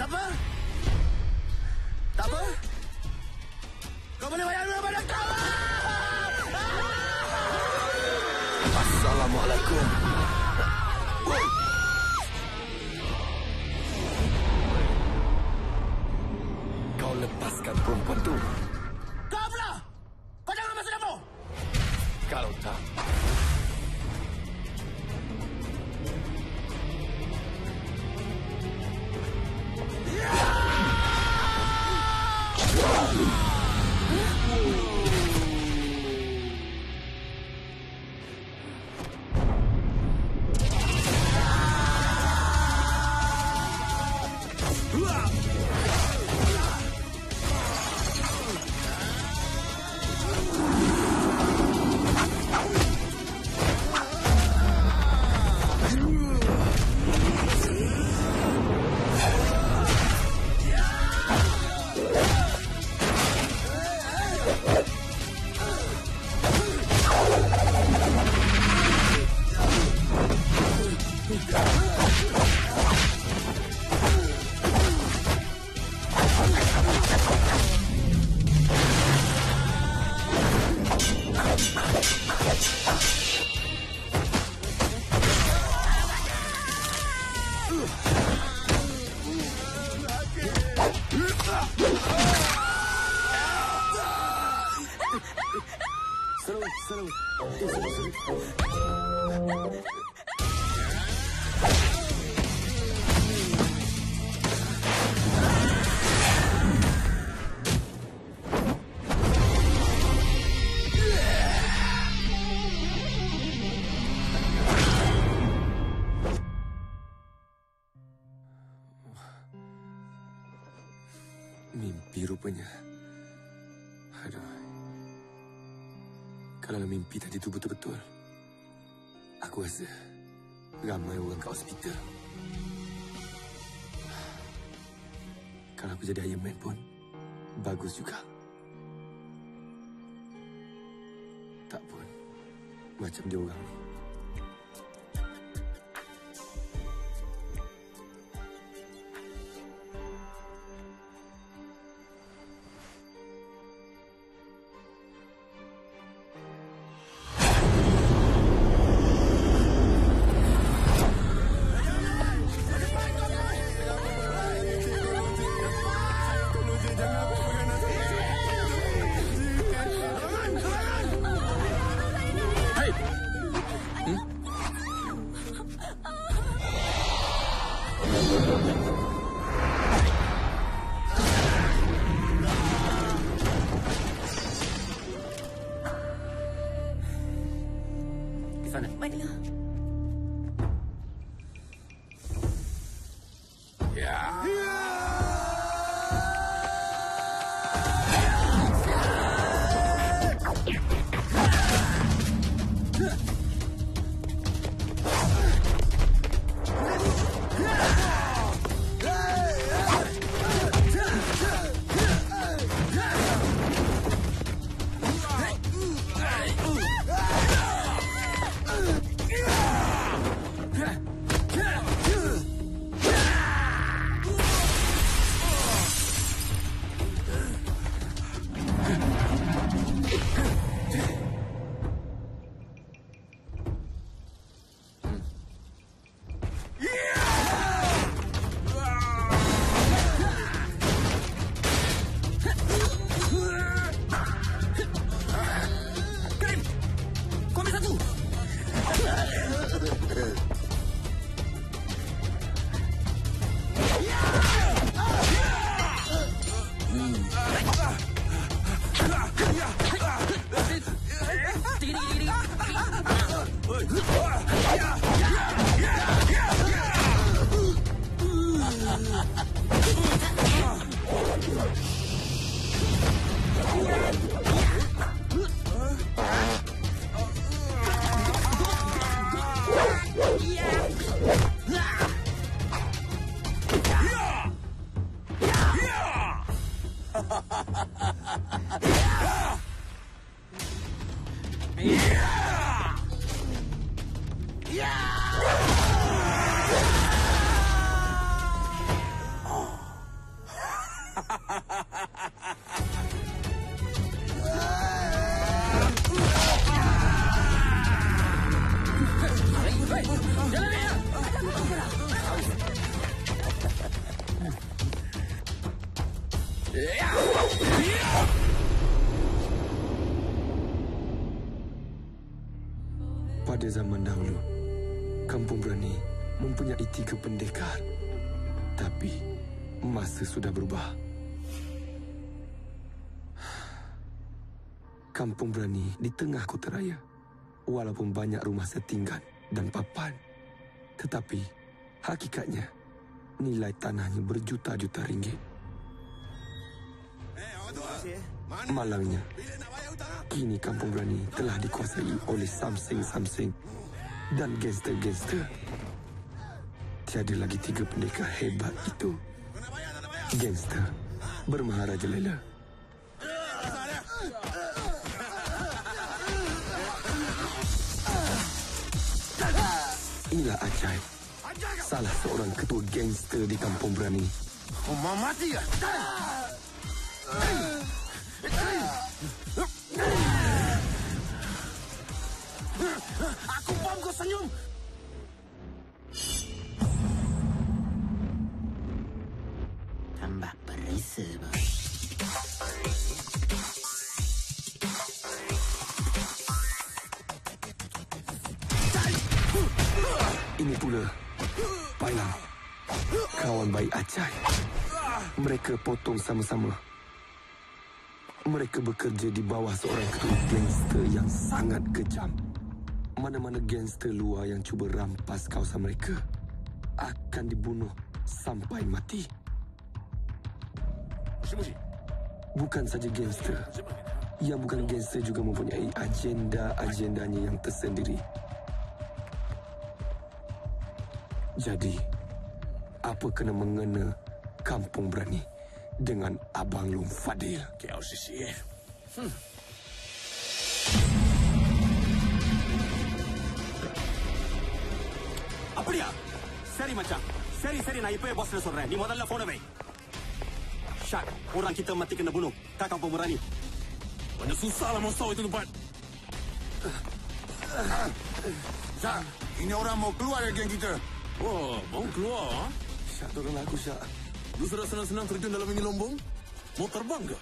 Tak apa? Tak apa? Kau boleh bayar dulu pada kau! Assalamualaikum. Kau lepaskan perempuan tu. Kau pula! Kau jangan masuk dapur! Kalau tak... Mimpi rupanya. Aduh. Kalau mimpi tadi itu betul-betul, aku rasa ramai orang kat hospital. Kalau aku jadi Iron Man pun, bagus juga. Tak pun, macam dia orang ni. Baiklah. Jalan dia! Pada zaman dahulu, Kampung Berani mempunyai 3 pendekar. Tapi, masa sudah berubah. Kampung Berani di tengah kota raya. Walaupun banyak rumah setinggan dan papan. Tetapi, hakikatnya, nilai tanahnya berjuta-juta ringgit. Malangnya, kini Kampung Berani telah dikuasai oleh samseng-samseng dan gangster-gangster. Tiada lagi 3 pendekar hebat itu. Gangster bermaharajalela. Inilah Ajai, salah seorang ketua gangster di Kampung Berani. Mau mati ya? Aku bom kau senyum. Tambah perisa, bos. Ini pula Pailang, kawan baik Ajai. Mereka potong sama-sama. Mereka bekerja di bawah seorang ketua gangster yang sangat kejam. Mana-mana gangster luar yang cuba rampas kawasan mereka akan dibunuh sampai mati. Bukan saja gangster. Yang bukan gangster juga mempunyai agenda-agendanya yang tersendiri. Jadi, apa kena mengena Kampung Berani dengan Abang Long Fadil? KLCC. அப்படியா? சரி மச்சான். சரி நான் இப்பவே பாஸ்ல சொல்றேன். நீ முதல்ல போனை வை. Syak, orang kita mati kena bunuh. Kak Kampung Berani. Banyak susah lah mau itu tempat. Syak, ini orang mau keluar dari geng kita. Wah, mau keluar? Syak, tolonglah aku, Syak. Lu sudah senang-senang terjun dalam ini lombong? Mau terbang ke?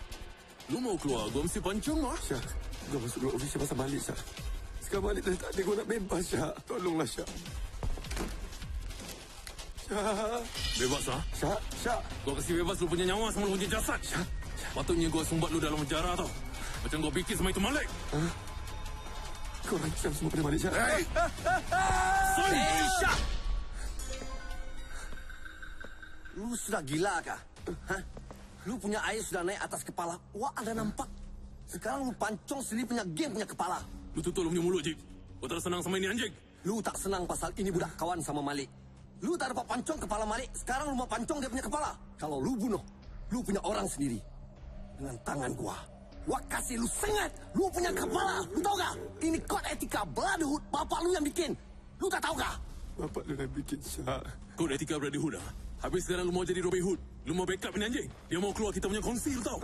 Lu mau keluar? Gua mesti pancung lah. Syak, gua masuk dulu ofisi pasal balik, Syak. Sekarang balik dah tak ada, gua nak bebas, Syak. Tolonglah, Syak. Syak. Bebas lah. Syak. Gua kasih bebas lu punya nyawa sama lu punya jasad. Syak. Patutnya gua sumbat lu dalam penjara tau. Macam gua bikin sama itu Malik. Kau rancang semua pada balik, Syak. Syak! Lu sudah gila kah? Hah? Lu punya air sudah naik atas kepala. Wah, ada nampak. Sekarang lu pancong sendiri punya geng punya kepala. Lu tutup lu punya mulut, Jik. Gua tak senang sama ini anjing. Lu tak senang pasal ini budak kawan sama Malik. Lu tak dapat pancong kepala Malik. Sekarang lu mau pancong dia punya kepala. Kalau lu bunuh, lu punya orang sendiri. Dengan tangan gua. Gua kasih lu sengat. Lu punya kepala. Lu tahu gak? Ini kod etika Brotherhood. Bapak lu yang bikin. Lu tak tahu gak? Bapak lu dah bikin, Syak. Kau dah etika Brotherhood dah. Habis sekarang lu mau jadi Robin Hood. Lu mau backup ini anjing. Dia mau keluar kita punya kongsi, lu tahu.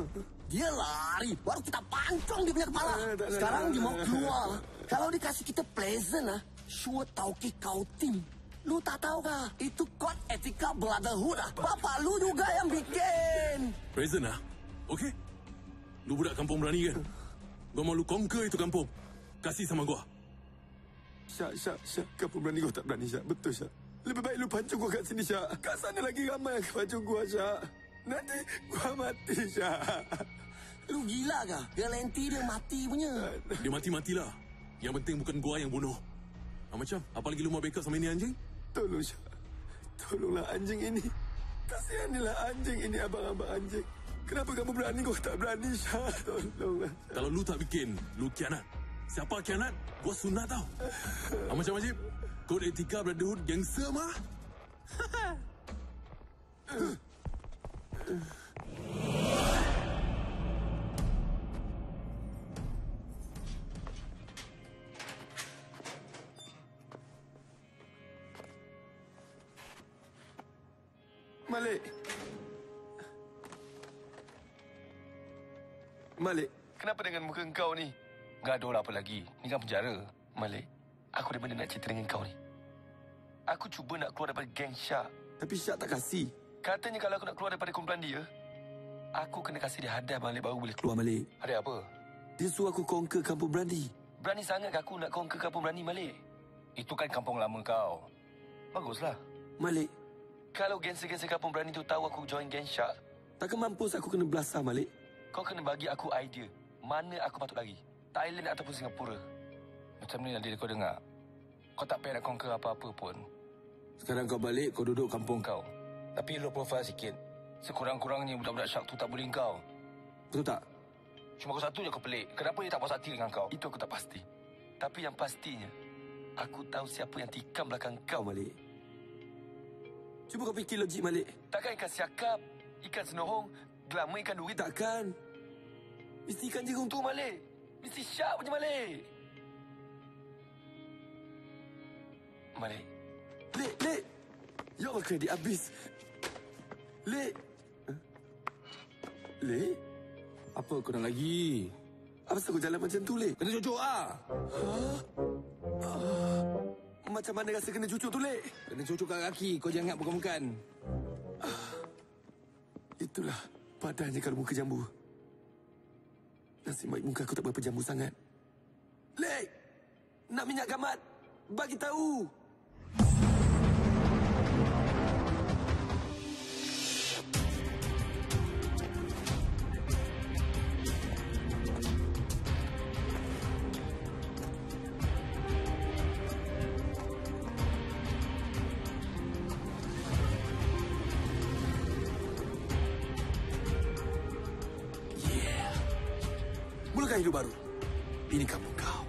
Dia lari. Baru kita pancong dia punya kepala. Sekarang dia mau keluar. Kalau dikasih kita pleasant lah. Sure tahu ke kau tim. Lu tak tahu kah? Itu kod etika Brotherhood lah. Bapak lu juga yang bikin. Present lah. Okey? Lu budak Kampung Berani kan? Gua mau lu conquer itu kampung. Kasih sama gua. Syak. Kampung Berani, gua tak berani, Syak. Betul, Syak. Lebih baik lu pancung gua kat sini, Syak. Kat sana lagi ramai yang pancung gua, Syak. Nanti gua mati, Syak. Lu gila kah? Garanti dia mati punya. Dia mati-matilah. Yang penting bukan gua yang bunuh. Macam, apa lagi lu mau backup sama ini anjing? Tolong, Syak. Tolonglah anjing ini. Kasihanilah anjing ini, abang-abang anjing. Kenapa kamu berani, gua tak berani, Syak? Tolonglah. Kalau lu tak bikin, lu kianat. Siapa kianat? Gua sunat tau. Macam Majib, kod etika Brotherhood gangster mah. Malik. Malik, Kenapa dengan muka kau ni? Gaduh lah apa lagi? Ni kan penjara. Malik, aku ada benda nak cerita dengan kau ni. Aku cuba nak keluar daripada geng Syak. tapi Syak tak kasih. Katanya kalau aku nak keluar daripada kumpulan dia, aku kena kasih dia hadiah Malik baru boleh keluar. Keluar Malik. Hadiah apa? Dia suruh aku conquer Kampung Berani. Berani sangat ke aku nak conquer Kampung Berani, Malik? Itu kan kampung lama kau. Baguslah. Malik, Kalau gangster-gangster Kampung Berani tu tahu aku join geng Syak, takkan mampus aku kena belasah, Malik? kau kena bagi aku idea. Mana aku patut lagi? Thailand ataupun Singapura? Macam ni nanti kau dengar. Kau tak payah nak conquer apa-apa pun. Sekarang kau balik, kau duduk kampung. Kau. Tapi low profile sikit. Sekurang-kurangnya budak-budak Syak tu tak bully kau. Betul tak? Cuma kau satu je kau pelik. Kenapa dia tak puas hati dengan kau? Itu aku tak pasti. Tapi yang pastinya, aku tahu siapa yang tikam belakang kau. Kau, Malik. Cuba kau fikir logik, Malik. Takkan ikan siakap, ikan senohong, gelama ikan duit tak? Takkan. Mesti ikan jerung Tu Malik. Mesti Syak punya Malik. Malik. Lek, Lek. Ya Allah, kredit habis. Lek. Lek? Apa kau nak lagi? Apa sebab kau jalan macam tu, Lek? Kena cucuk ah. Macam mana rasa kena cucuk tu, Lek? Kena cucuk kat kaki. Kau jangan bukan-bukan. Itulah padanya kalau muka jambu. Nasib baik muka aku tak berapa jambu sangat. Lek! Nak minyak gamat? Bagi tahu. Mulakan hidup baru. Ini kampung kau.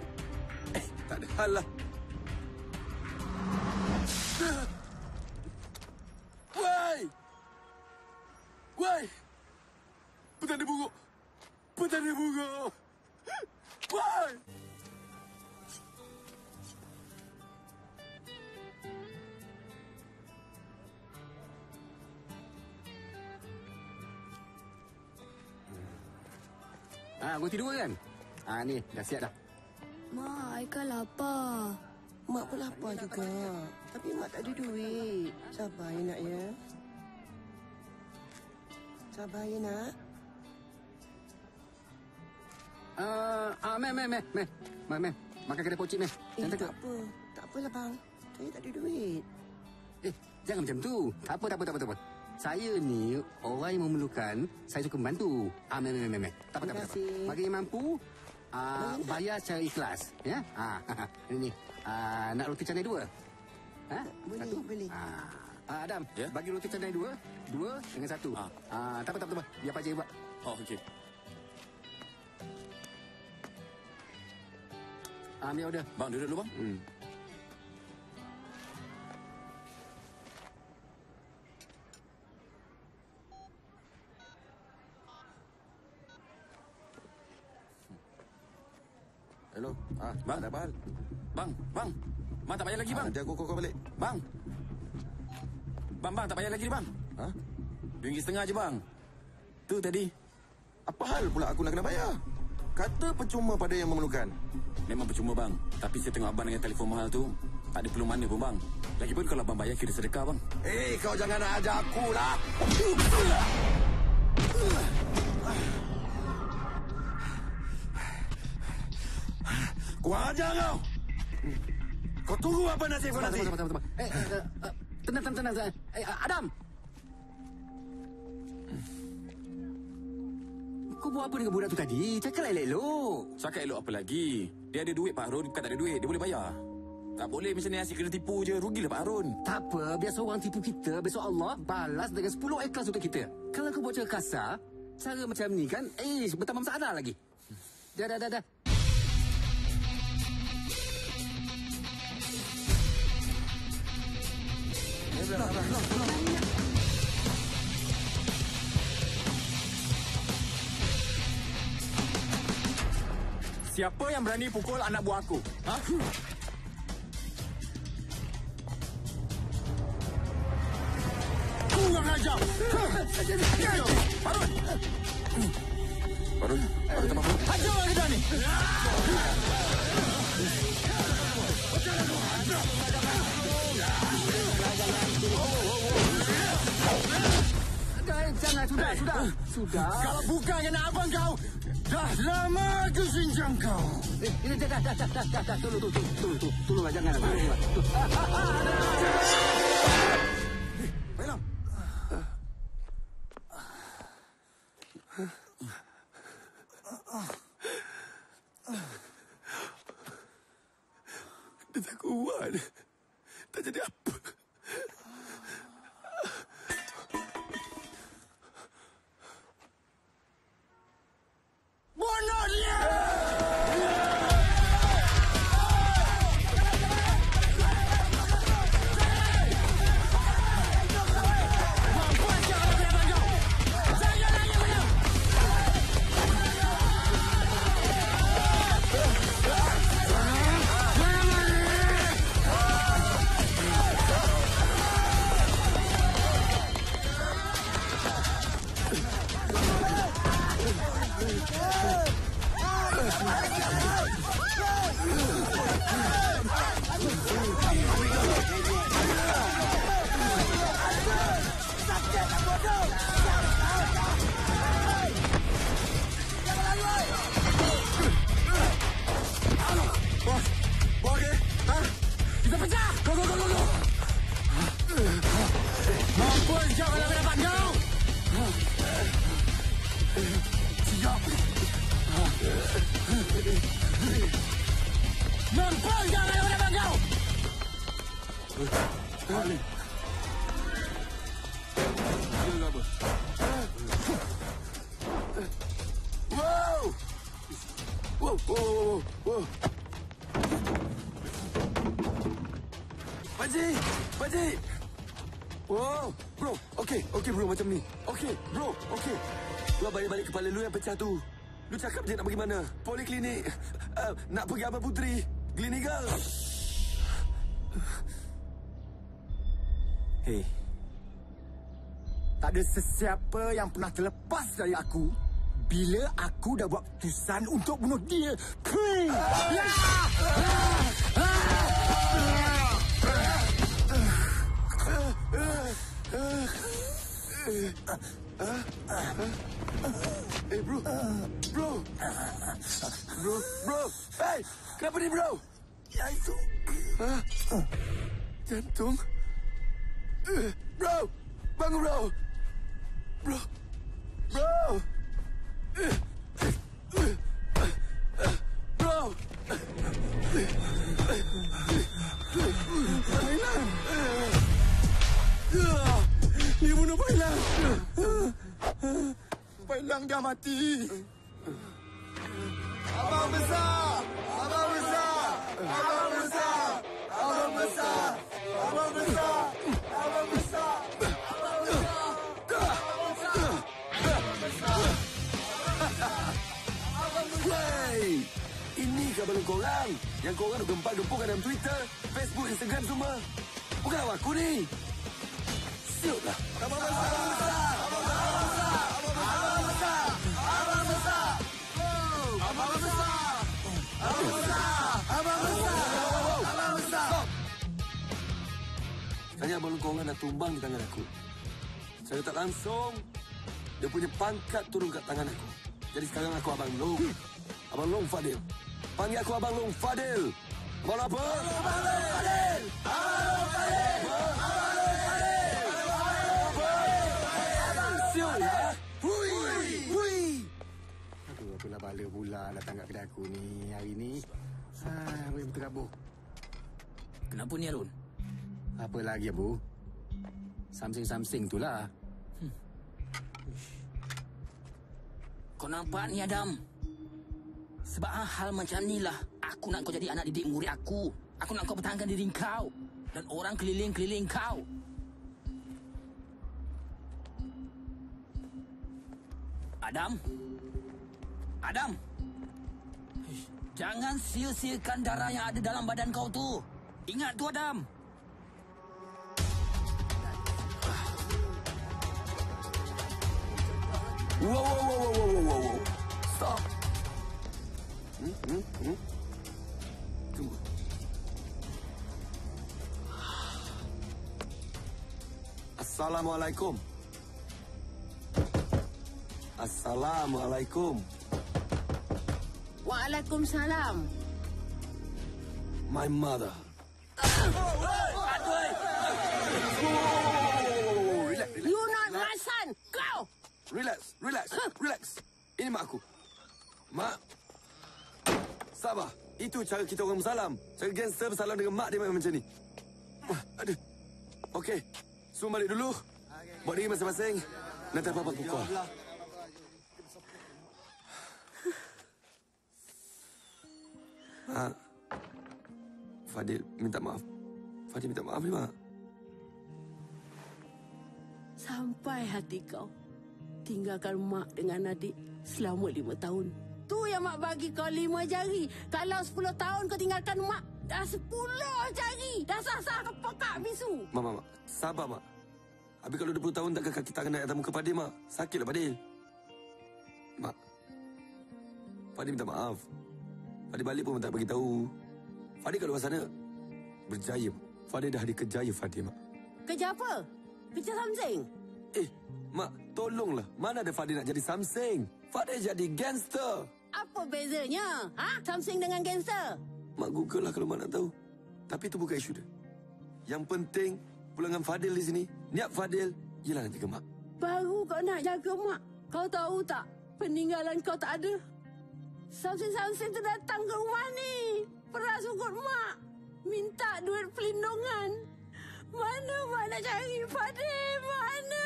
Tak ada hal lah. Wai! Wai! Petanda buruk! Petanda buruk! Wai! Gua tidur kan? Ni dah siap dah. Mak, Aika lapar. Mak pun lapar juga. Tapi mak tak ada duit. Sabar ya nak ya. Sabar ya nak. Meh. Makan kedai pocik, meh. Jangan Tak apa. Tak apalah bang. Saya tak ada duit. Jangan macam tu. Tak apa. Saya ni orang yang memerlukan, saya suka membantu. Meh. Tak apa. Bagi yang mampu, bayar secara ikhlas. Ya? Ini. Nak roti canai 2? Boleh, Satu? boleh. Adam, Ya? bagi roti canai 2 dengan 1. Tak apa. Biar Pak Cik buat. Oh, okey. Ambil order. Bang, duduk dulu, bang. Hello. Bang. Ada apa hal? Bang. Bang, tak payah lagi, bang. Nanti aku kau balik. Bang, tak payah lagi, bang. RM2.50 je, bang. Tu tadi. Apa hal pula aku nak kena bayar? Kata percuma pada yang memerlukan. Memang percuma, bang. Tapi saya tengok abang dengan telefon mahal tu, tak ada perlu mana pun, bang. Lagipun kalau abang bayar, kira sedekah, bang. Kau jangan nak ajar aku lah. Kurang ajar kau. Kau tunggu apa nasib kau nanti. Sabar. Tenang. Adam! Kau buat apa dengan budak tu tadi? Cakap elok-elok. Cakap elok apa lagi? Dia ada duit, Pak Harun. Bukan tak ada duit. Dia boleh bayar. Tak boleh macam ni asyik kena tipu je. Rugilah Pak Harun. Tak apa, biar seorang tipu kita, besok Allah balas dengan 10 ikhlas untuk kita. Kalau kau buat cara kasar, cara macam ni kan, bertambah masalah lagi. Dah. Siapa yang berani pukul anak buah aku? Kurang ajar! Harun! Kita mampu. Hancur orang kita ni! Jangan, sudah. Kalau bukan kena abang kau, dah lama aku sinjang kau. Ini dah. Tolonglah, jangan. Baiklah. Dia tak kuat. Tak jadi apa. Bunuh dia! Okey, kita pecah! Go! Mampus kau kalau aku dapat kau! Siap! Mampus kau kalau aku dapat kau! Wow. Pakcik. Wow, bro. Okey bro, macam ni. Okey, bro. Lu balik kepala lu yang pecah tu. Lu cakap je nak pergi mana? Poliklinik. Nak pergi Abang Puteri. Gleneagle. Hei. Tak ada sesiapa yang pernah terlepas dari aku bila aku dah buat keputusan untuk bunuh dia. Bro. Hey, kenapa ni bro? Jantung. Jantung? Bro, bangun bro. Bro. Pailan. Dia bunuh Pailan. Pailang dah mati. Abang besar. Wey, ini kabar korang yang korang dah gempar-gempukan dalam Twitter, Facebook, Instagram semua. Bukan awak aku ni. Siut lah. Sekarang abang korang dah tumbang di tangan aku. Saya tak langsung, dia punya pangkat turun kat tangan aku. Jadi sekarang aku Abang Long. Abang Long Fadil. Panggil aku Abang Long Fadil. Abang apa? Abang Long Fadil! Abang Fadil! Siul, ha? Hui! Aduh, apalah bala pula datang kat kedai aku ni hari ni. Boleh berterabur. Kenapa ni Arun? Apa lagi, Abu? Something tu lah. Kau nampak ni Adam? Sebab hal macam ni lah aku nak kau jadi anak didik murid aku. Aku nak kau pertahankan diri kau dan orang keliling-keliling kau. Adam? Jangan sia-siakan darah yang ada dalam badan kau tu. Ingat tu Adam. Wow. Stop. Tunggu. Assalamualaikum. Assalamualaikum. Waalaikumsalam. My mother. You not my son. Go. Relax. Ini mak aku. Mak. Sabar. Itu cara kita orang bersalam. Cara gangster bersalam dengan mak dia memang macam ni. Aduh. Okey. Semua balik dulu. Buat diri masing-masing. Nanti apa-apa pukul. Fadil minta maaf. Fadil minta maaf ni, Mak. Sampai hati kau tinggalkan mak dengan adik selama 5 tahun. Tu yang mak bagi kau 5 jari. Kalau 10 tahun kau tinggalkan mak, dah 10 jari. Dah sah-sah kau pekak bisu. Mak. Sabar, Mak. Habis kalau 20 tahun takkan kaki tangan naik atas muka Fadil, Mak. Sakitlah Fadil. Mak. Fadil minta maaf. Fadil balik pun tak bagi tahu. Fadil kat luar sana berjaya. Fadil dah ada kejaya, Fadil, Mak. Kerja apa? Kerja something? Mak, tolonglah. Mana ada Fadil nak jadi something? Fadil jadi gangster. Apa bezanya? Something dengan gangster? Mak Google lah kalau Mak nak tahu. Tapi itu bukan isu dia. Yang penting, pulangan Fadil di sini, niat Fadil, ialah nak jaga Mak. Baru kau nak jaga mak. Kau tahu tak? Peninggalan kau tak ada. Something tu datang ke rumah ni. Peras ukut mak. Minta duit pelindungan. Mana mak nak cari Fadil? Mana?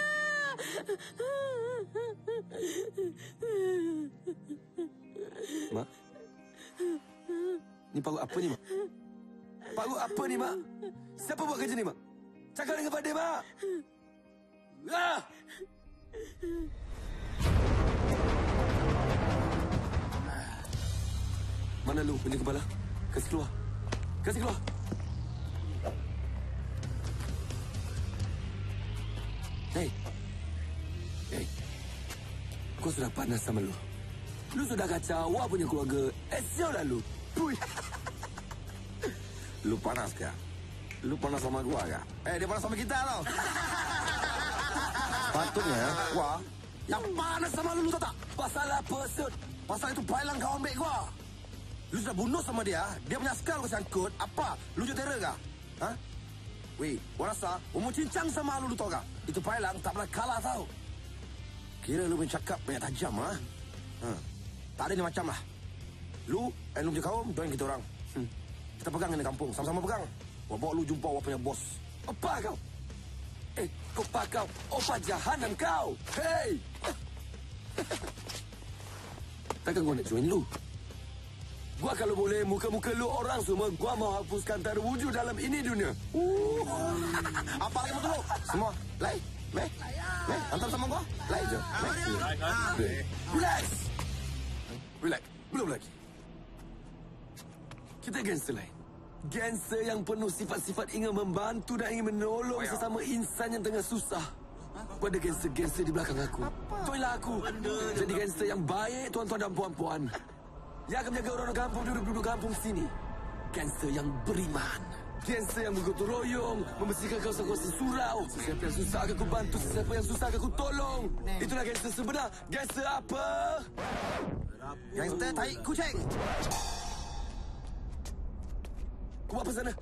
Mak? Ni parut apa ni, Mak? Parut apa ni, Mak? Siapa buat kerja ni, Mak? Cakap dengan Fadil, Mak! Mana lu punya kepala? Kasih keluar. Kasih keluar. Hey. Kau sudah panas sama lu. Lu sudah kacau awak punya keluarga. Sial lah lu. Lu panas ke? Lu panas sama gua ke? Dia panas sama kita tau. Patutnya gua yang panas sama lu tahu tak? Pasal apa, Sud? Pasal itu Pailang kau ambil gua. Lu sudah bunuh sama dia. Dia punya askar kau sangkut. Apa? Lu je terror ke? Weh, gua rasa umur cincang sama lu tahu tak? Itu Pailang tak pernah kalah tau. Kira lu punya cakap banyak tajam Tak ada ni macam lah. Lu lu punya kaum, join kita orang. Kita pegang ini kampung, sama-sama pegang. Gua bawa lu jumpa awak punya bos. Apa kau? Kau pakau. Opa jahanam kau. Hey! Takkan gua nak join lu? Gua kalau boleh, muka-muka lu orang semua, gua mau hapuskan terwujud dalam ini dunia. Apa lagi mau dulu? Semua, lay. Antar sama gua. Lay je. Relax. Belum lagi. Kita gangster lain. Gangster yang penuh sifat-sifat ingin membantu dan ingin menolong sesama insan yang tengah susah. Pada gangster-gangster di belakang aku. Itulah aku. Jadi gangster yang baik, tuan-tuan dan puan-puan. Yang akan menjaga orang kampung duduk kampung sini. Gangster yang beriman. Gangster yang bergotong royong, membersihkan kawasan-kawasan surau. Sesiapa yang susah akan aku bantu, sesiapa yang susah akan aku tolong. Itulah gangster sebenar. Gangster apa? Gangster tahi kucing. Kau buat apa sana?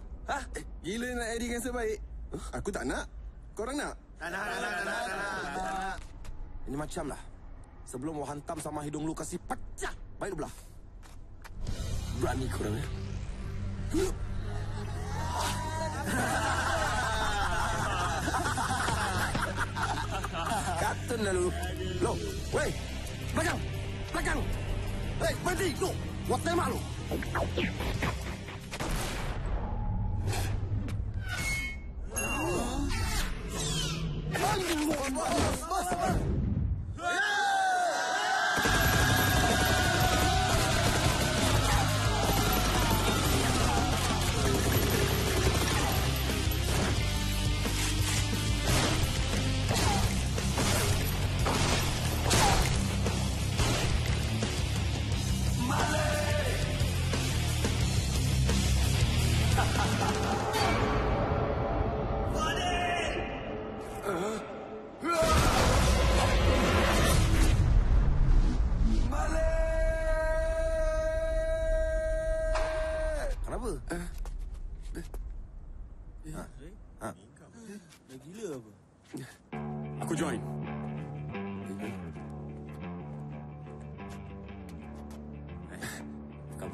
Gila nak jadi gangster baik. Aku tak nak. Korang nak? Tak nak. Ini macam lah. Sebelum mau hantam sama hidung lu kasih pecah. Baik lu belah. Berani korang ya? Katun lah lu. Lo, weh. Belakang. Hei, berhenti. Lu, buat tembak lu.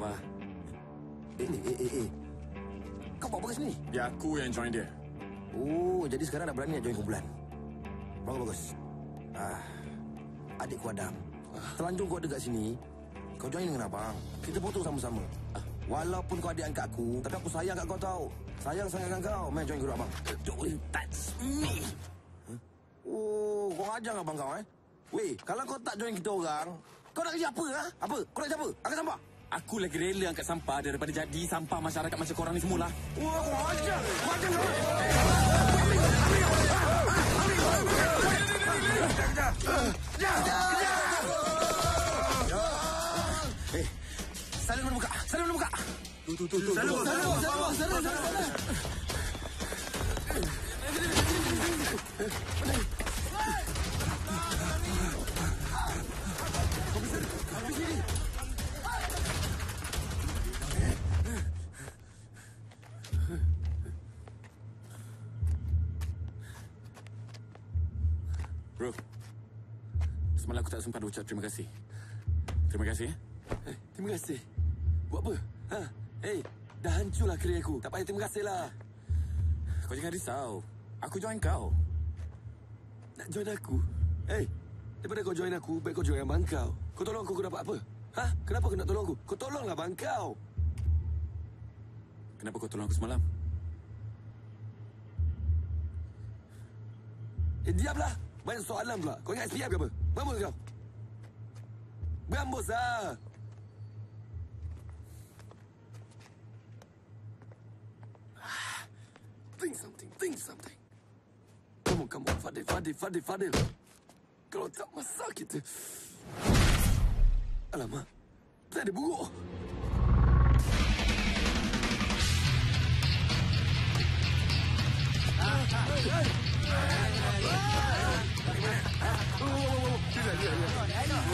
apa. Kau bawa ke sini? Biar aku yang join dia. Oh, jadi sekarang dah berani nak join kumpulan. Bagus. Adikku Adam. Telanjung kau ada kat sini, kau join dengan abang. Kita potong sama-sama. Walaupun kau adik angkat aku, tapi aku sayang kat kau tahu. Sayang sangat kat kau. Main join guru abang. Don't touch me. Oh, kau ajar abang kau Weh, kalau kau tak join kita orang, kau nak kerja apa Apa? Kau nak kerja apa? Angkat sampah? Aku lagi rela angkat sampah daripada jadi sampah masyarakat macam korang ni semula. Wah, kau ajar. Kau ajar kau. Salin mana buka? Tu. Salin. Bro, semalam aku tak sempat ucap terima kasih. Terima kasih. Terima kasih. Buat apa? Dah hancurlah kerja aku. Tak payah terima kasih lah. Kau jangan risau. Aku join kau. Nak join aku? Daripada kau join aku, baik kau join abang kau. Kau tolong aku dapat apa? Kenapa kau nak tolong aku? Kau tolonglah abang kau. Kenapa kau tolong aku semalam? Diamlah. Banyak soalan pula. Kau ingat SPM ke apa? Berambus kau? Berambus lah. Think something. Come on. Fadil. Kalau tak masak kita. Alamak. Tak ada buruk.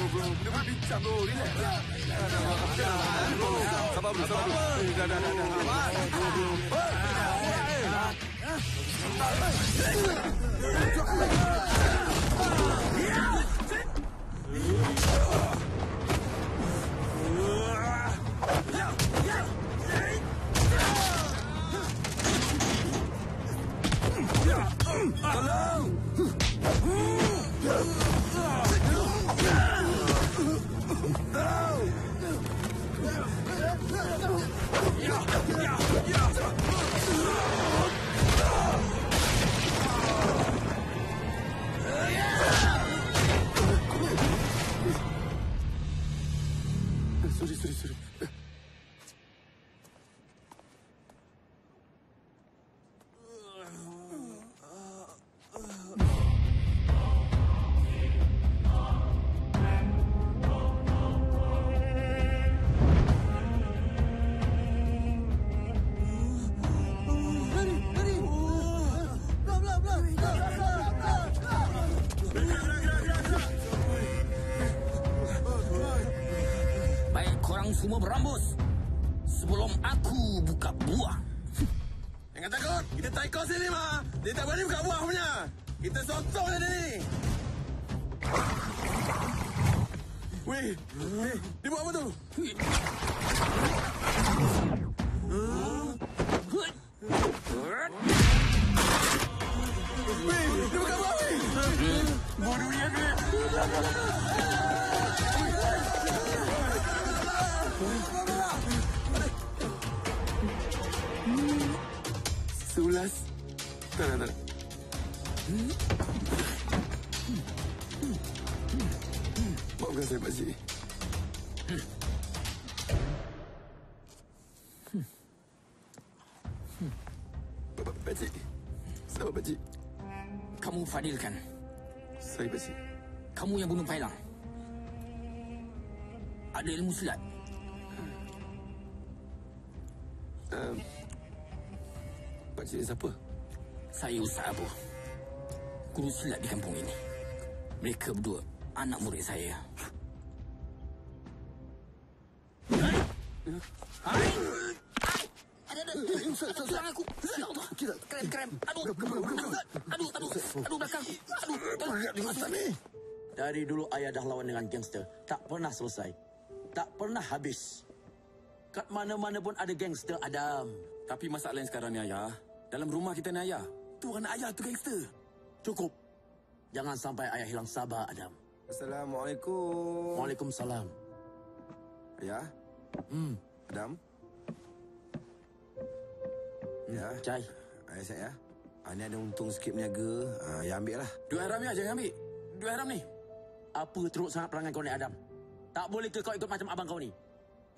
Bro, bincang bro, relax. Sabar bro. Sorry. Semua berambus sebelum aku buka buah. Jangan takut. Kita taikos sini mah. Dia tak berani buka buah punya. Kita sotong dia ni. Weh, dia buat apa tu? Weh, dia buka buah weh. Bodoh dia ke? Sebelas. Tak. Maafkan saya, Pakcik. Pakcik. Selamat, Pakcik. Kamu Fadil kan? Saya, Pakcik. Kamu yang bunuh Pailang. Ada ilmu silat. Pakcik siapa? Saya Ustaz Abu, guru silat di kampung ini. Mereka berdua anak murid saya. Tulang aku. Krem. Aduh, belakang. Dari dulu ayah dah lawan dengan gangster. Tak pernah selesai. Tak pernah habis. Kat mana-mana pun ada gangster, Adam. Tapi masalah yang sekarang ni, Ayah. Dalam rumah kita ni, Ayah. Tu anak ayah tu gangster. Cukup. Jangan sampai ayah hilang sabar, Adam. Assalamualaikum. Waalaikumsalam. Ayah? Adam? Ya. Cai. Ayah saya ya. Ni ada untung sikit berniaga. Ya ambil lah. Duit haram ya, jangan ambil. Duit haram ni. Apa teruk sangat perangai kau ni, Adam? Tak boleh ke kau ikut macam abang kau ni?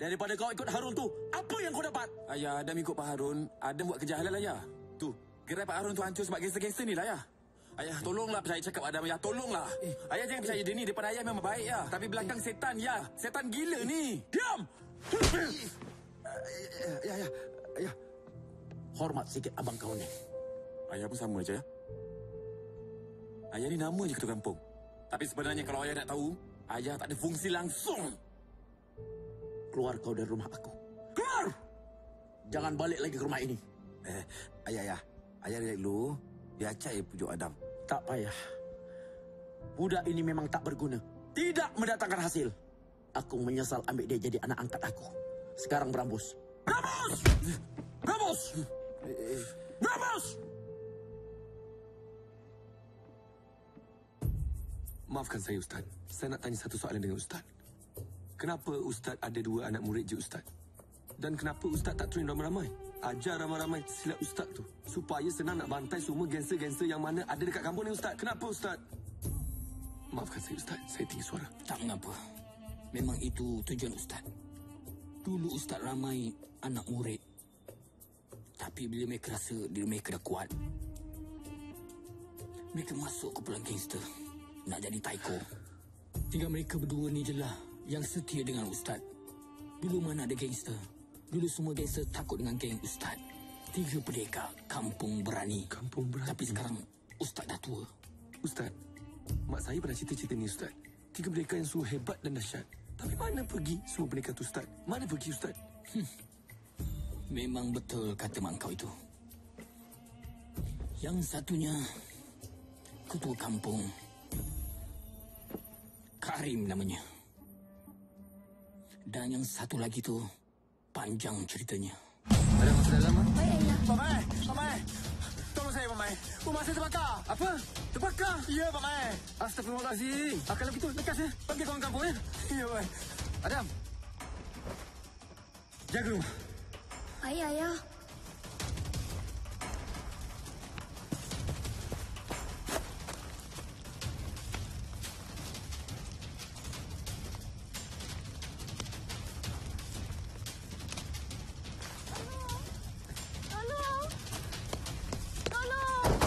Daripada kau ikut Harun tu, apa yang kau dapat? Ayah, Adam ikut Pak Harun. Adam buat kerja halal, Ayah. Tu, gerai Pak Harun tu hancur sebab gangster-gangster ni lah, Ayah. Ayah, tolonglah percaya cakap Adam, Ayah. Tolonglah. Ayah jangan percaya dia ni. Depan ayah memang baik, ya. Tapi belakang setan, ya. Setan gila ni. Diam! Ya. Hormat sikit abang kau ni. Ayah pun sama je, ya. Ayah ni nama je ketua kampung. Tapi sebenarnya kalau ayah nak tahu, ayah tak ada fungsi langsung. Keluar kau dari rumah aku. Keluar! Jangan balik lagi ke rumah ini. Ayah. Ayah relax dulu. Biar Cai pujuk Adam. Tak payah. Budak ini memang tak berguna. Tidak mendatangkan hasil. Aku menyesal ambil dia jadi anak angkat aku. Sekarang berambus. Berambus! Berambus! Berambus! Maafkan saya, Ustaz. Saya nak tanya satu soalan dengan Ustaz. Kenapa Ustaz ada 2 anak murid je, Ustaz? Dan kenapa Ustaz tak train ramai-ramai? Ajar ramai-ramai silat Ustaz tu. Supaya senang nak bantai semua gangster-gangster yang mana ada dekat kampung ni, Ustaz. Kenapa, Ustaz? Maafkan saya, Ustaz. Saya tinggi suara. Tak mengapa. Memang itu tujuan Ustaz. Dulu Ustaz ramai anak murid. Tapi bila mereka rasa diri mereka dah kuat, mereka masuk ke pulang gangster. Nak jadi taiko. Tinggal mereka berdua ni je lah yang setia dengan Ustaz. Dulu mana ada gangster. Dulu semua gangster takut dengan geng Ustaz. 3 pendekar, kampung berani. Kampung berani. Tapi sekarang Ustaz dah tua. Ustaz, mak saya pernah cerita-cerita ni, Ustaz. 3 pendekar yang sungguh hebat dan dahsyat. Tapi mana pergi semua pendekar tu, Ustaz? Mana pergi, Ustaz? Memang betul kata mak kau itu. Yang satunya ketua kampung. Karim namanya. Dan yang satu lagi tu panjang ceritanya. Ada masuk dalam, ha? Baik, Ayah. Pamai. Tolong saya, Pamai. Rumah saya terbakar. Apa? Terbakar? Ya, Pamai. Astagfirullahaladzim. Kalau begitu, lekas ya. Panggil kawan kampung ya. Ya, Pamai. Adam. Jaga rumah. Ayah.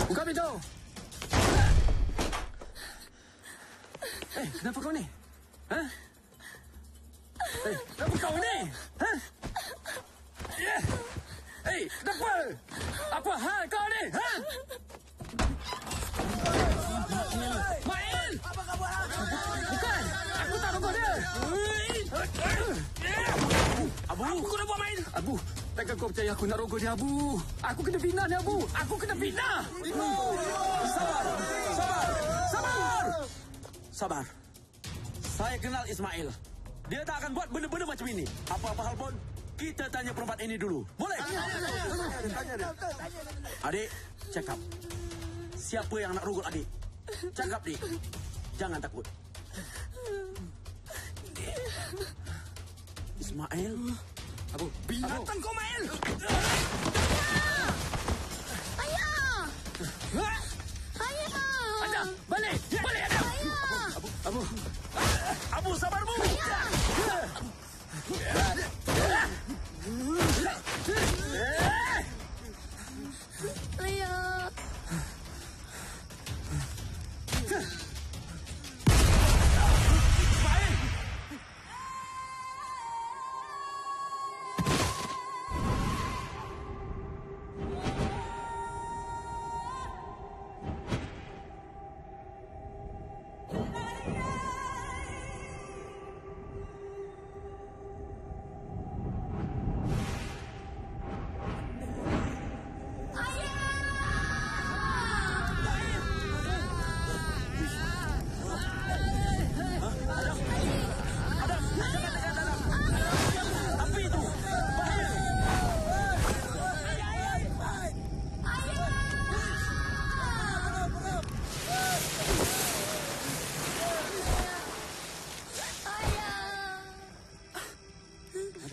Buka pintu. Kenapa kau ni? Ha? Kenapa kau ni? Ha? Kenapa? Apa hal kau ni? Ha? Mail! Apa kau buat? Bukan! Aku tak rogol dia! Abu, kau dah buat main? Abu, takkan kau percaya aku nak rogol dia, Abu? Aku kena bina ni, Abu! Aku kena bina! Sabar. Saya kenal Ismail. Dia tak akan buat benda-benda macam ini. Apa-apa hal pun, kita tanya perempuan ini dulu. Boleh? Adik, cakap. Siapa yang nak rogol adik? Cakap, Dik. Jangan takut. Ismail? Abu, Binatang kau, Mail! Ayah! Ada! Balik! Balik, Ada! Abu! Abu, sabar, Bu! Ayah!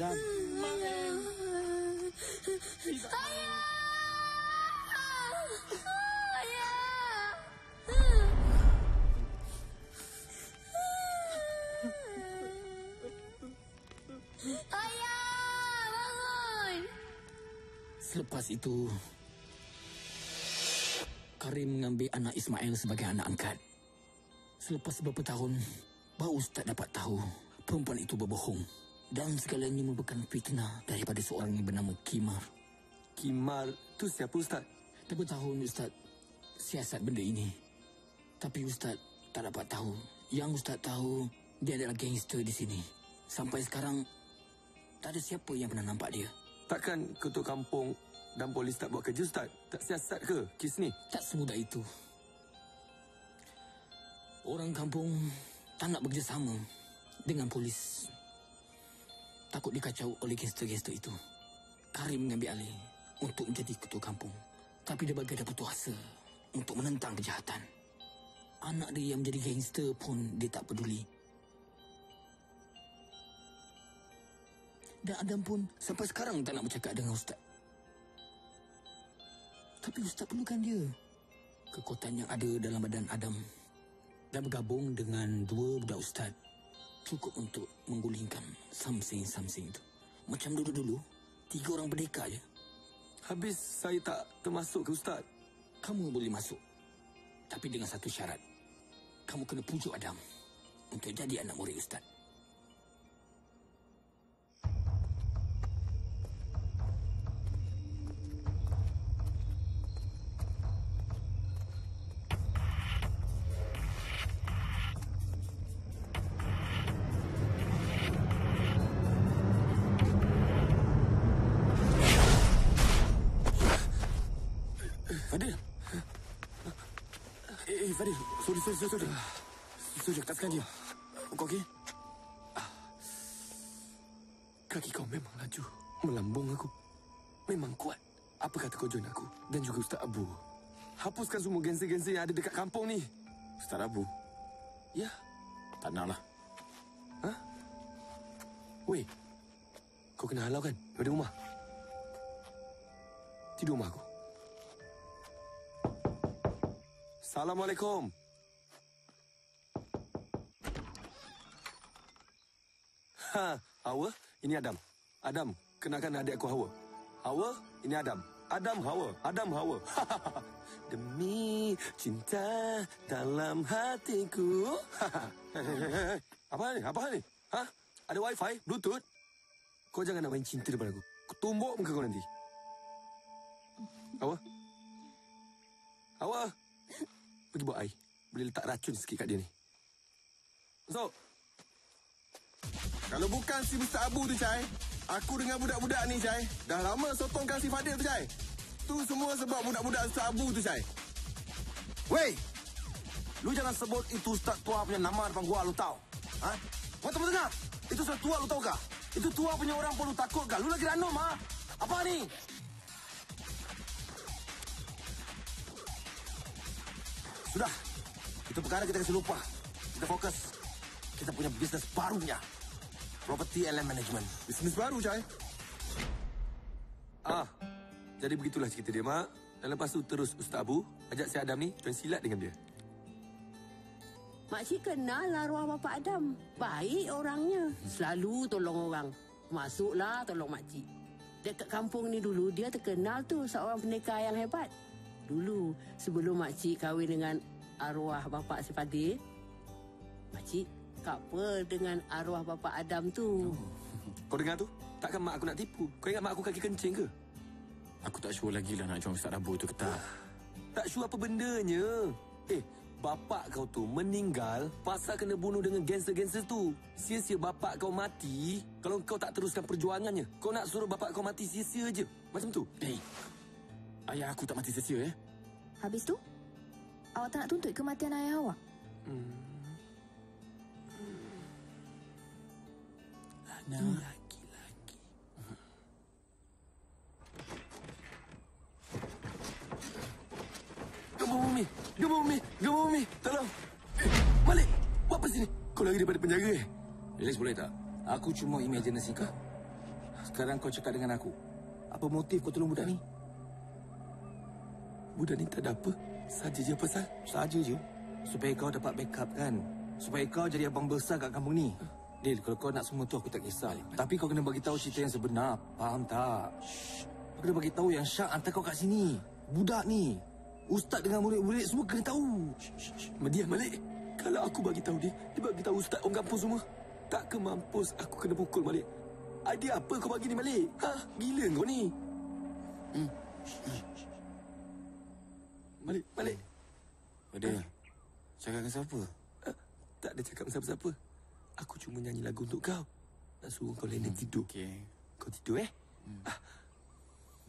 Azam. Selepas itu, Karim mengambil anak Ismail sebagai anak angkat. Selepas beberapa tahun, baru Ustaz dapat tahu perempuan itu berbohong. Dan segalanya merupakan fitnah daripada seorang yang bernama Kimar. Kimar tu siapa, Ustaz? Beberapa tahun Ustaz siasat benda ini. Tapi Ustaz tak dapat tahu. Yang Ustaz tahu, dia adalah gangster di sini. Sampai sekarang, tak ada siapa yang pernah nampak dia. Takkan ketua kampung dan polis tak buat kerja, Ustaz? Tak siasat ke kes ni? Tak semudah itu. Orang kampung tak nak bekerjasama dengan polis. Takut dikacau oleh gangster-gangster itu. Karim mengambil alih untuk menjadi ketua kampung. Tapi dia bagai dah putus asa untuk menentang kejahatan. Anak dia yang menjadi gangster pun dia tak peduli. Dan Adam pun sampai sekarang tak nak bercakap dengan Ustaz. Tapi Ustaz perlukan dia. Kekuatan yang ada dalam badan Adam dan bergabung dengan 2 budak Ustaz cukup untuk menggulingkan something itu. Macam dulu-dulu, 3 orang berdeka je. Habis saya tak termasuk ke, Ustaz? Kamu boleh masuk. Tapi dengan satu syarat. Kamu kena pujuk Adam untuk jadi anak murid Ustaz. Fadil. Fadil. Sorry. Sorry, tak sengaja. Kau okey? Kaki kau memang laju. Melambung aku. Memang kuat. Apa kata kau join aku? Dan juga Ustaz Abu. Hapuskan semua gangster-gangster yang ada dekat kampung ni. Ustaz Abu? Ya. Tak nak lah. Hah? Weh. Kau kena halau kan? Dari rumah. Tidur rumah aku. Assalamualaikum. Hawa, ini Adam. Adam, kenalkan adik aku Hawa. Hawa, ini Adam. Adam, Hawa. Adam, Hawa. Demi cinta dalam hatiku. Apa ni? Hah? Ada wifi? Bluetooth? Kau jangan nak main cinta depan aku. Aku tumbuk muka kau nanti. Hawa? Hawa? Pergi buat air. Boleh letak racun sikit kat dia ni. Masuk. Kalau bukan si Ustaz Abu tu, Cai, aku dengan budak-budak ni, Cai, dah lama sotongkan si Fadil tu, Cai. Tu semua sebab budak-budak Ustaz Abu tu, Cai. Weh! Lu jangan sebut itu Ustaz tua punya nama depan gua, lu tahu? Ha? Kau tak dengar? Itu Ustaz tua, lu tahu kah? Itu tua punya orang pun lu takut kah? Lu lagi random, ha? Apa ni? Sudah. Itu perkara kita kasi lupa. Kita fokus. Kita punya bisnes barunya. Property and land management. Bisnes baru, Cai. Jadi begitulah cerita dia, Mak. Dan lepas tu terus Ustaz Abu ajak si Adam ni main silat dengan dia. Makcik kenal arwah Bapak Adam. Baik orangnya. Selalu tolong orang. Masuklah tolong makcik. Dekat kampung ni dulu dia terkenal tu seorang pendekar yang hebat. Dulu sebelum makcik kahwin dengan arwah Bapak si Fadil, makcik couple dengan arwah Bapak Adam tu. Kau dengar tu? Takkan mak aku nak tipu? Kau ingat mak aku kaki kencing ke? Aku tak sure lagi lah nak join Ustaz Abu tu ke tak. Tak sure apa bendanya. Bapak kau tu meninggal pasal kena bunuh dengan gangster-gangster tu. Sia-sia bapak kau mati kalau kau tak teruskan perjuangannya. Kau nak suruh bapak kau mati sia-sia je. Macam tu. Ayah aku tak mati sia-sia, Habis tu, awak tak nak tuntut kematian ayah awak? Laki-laki. Gemuk Umi. Tolong. Malik, buat apa sini? Kau lari daripada penjara, Relax boleh tak? Aku cuma imaginasi kau. Sekarang kau cakap dengan aku. Apa motif kau tolong budak ni? Budak ni tak ada apa. Saja je pasal. Saja je. Supaya kau dapat backup kan. Supaya kau jadi abang besar kat kampung ni. Dil, kalau kau nak semua tu aku tak kisah. Tapi kau kena bagi tahu cerita yang sebenar. Faham tak? Kau kena bagi tahu yang Syak hantar kau kat sini. Budak ni. Ustaz dengan murid-murid semua kena tahu. Diam Malik. Kalau aku bagi tahu dia bagi tahu ustaz orang kampung semua. Tak ke mampus aku kena pukul Malik. Idea apa kau bagi ni Malik? Ha? Gila kau ni. Malik. Fadil, cakap dengan siapa? Tak ada cakap dengan siapa-siapa. Aku cuma nyanyi lagu untuk kau. Nak suruh kau lena tidur. Okey. Kau tidur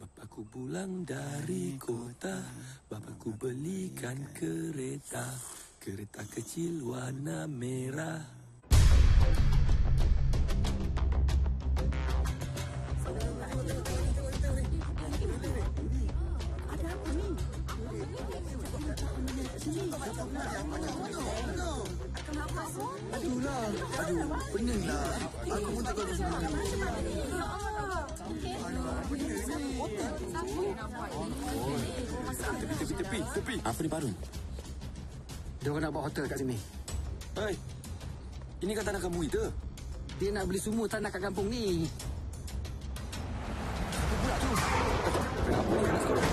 Bapakku pulang dari kota. Bapakku belikan kereta. Kereta kecil warna merah. Aduh, peninglah. Aku pun tak tahu semua. Tepi. Apa ni Parun? Dia orang nak buat hotel kat sini. Hei, ini kan tanah kamu itu. Dia nak beli semua tanah kat kampung ni. Apa pula tu? Kenapa ni anak sekolah?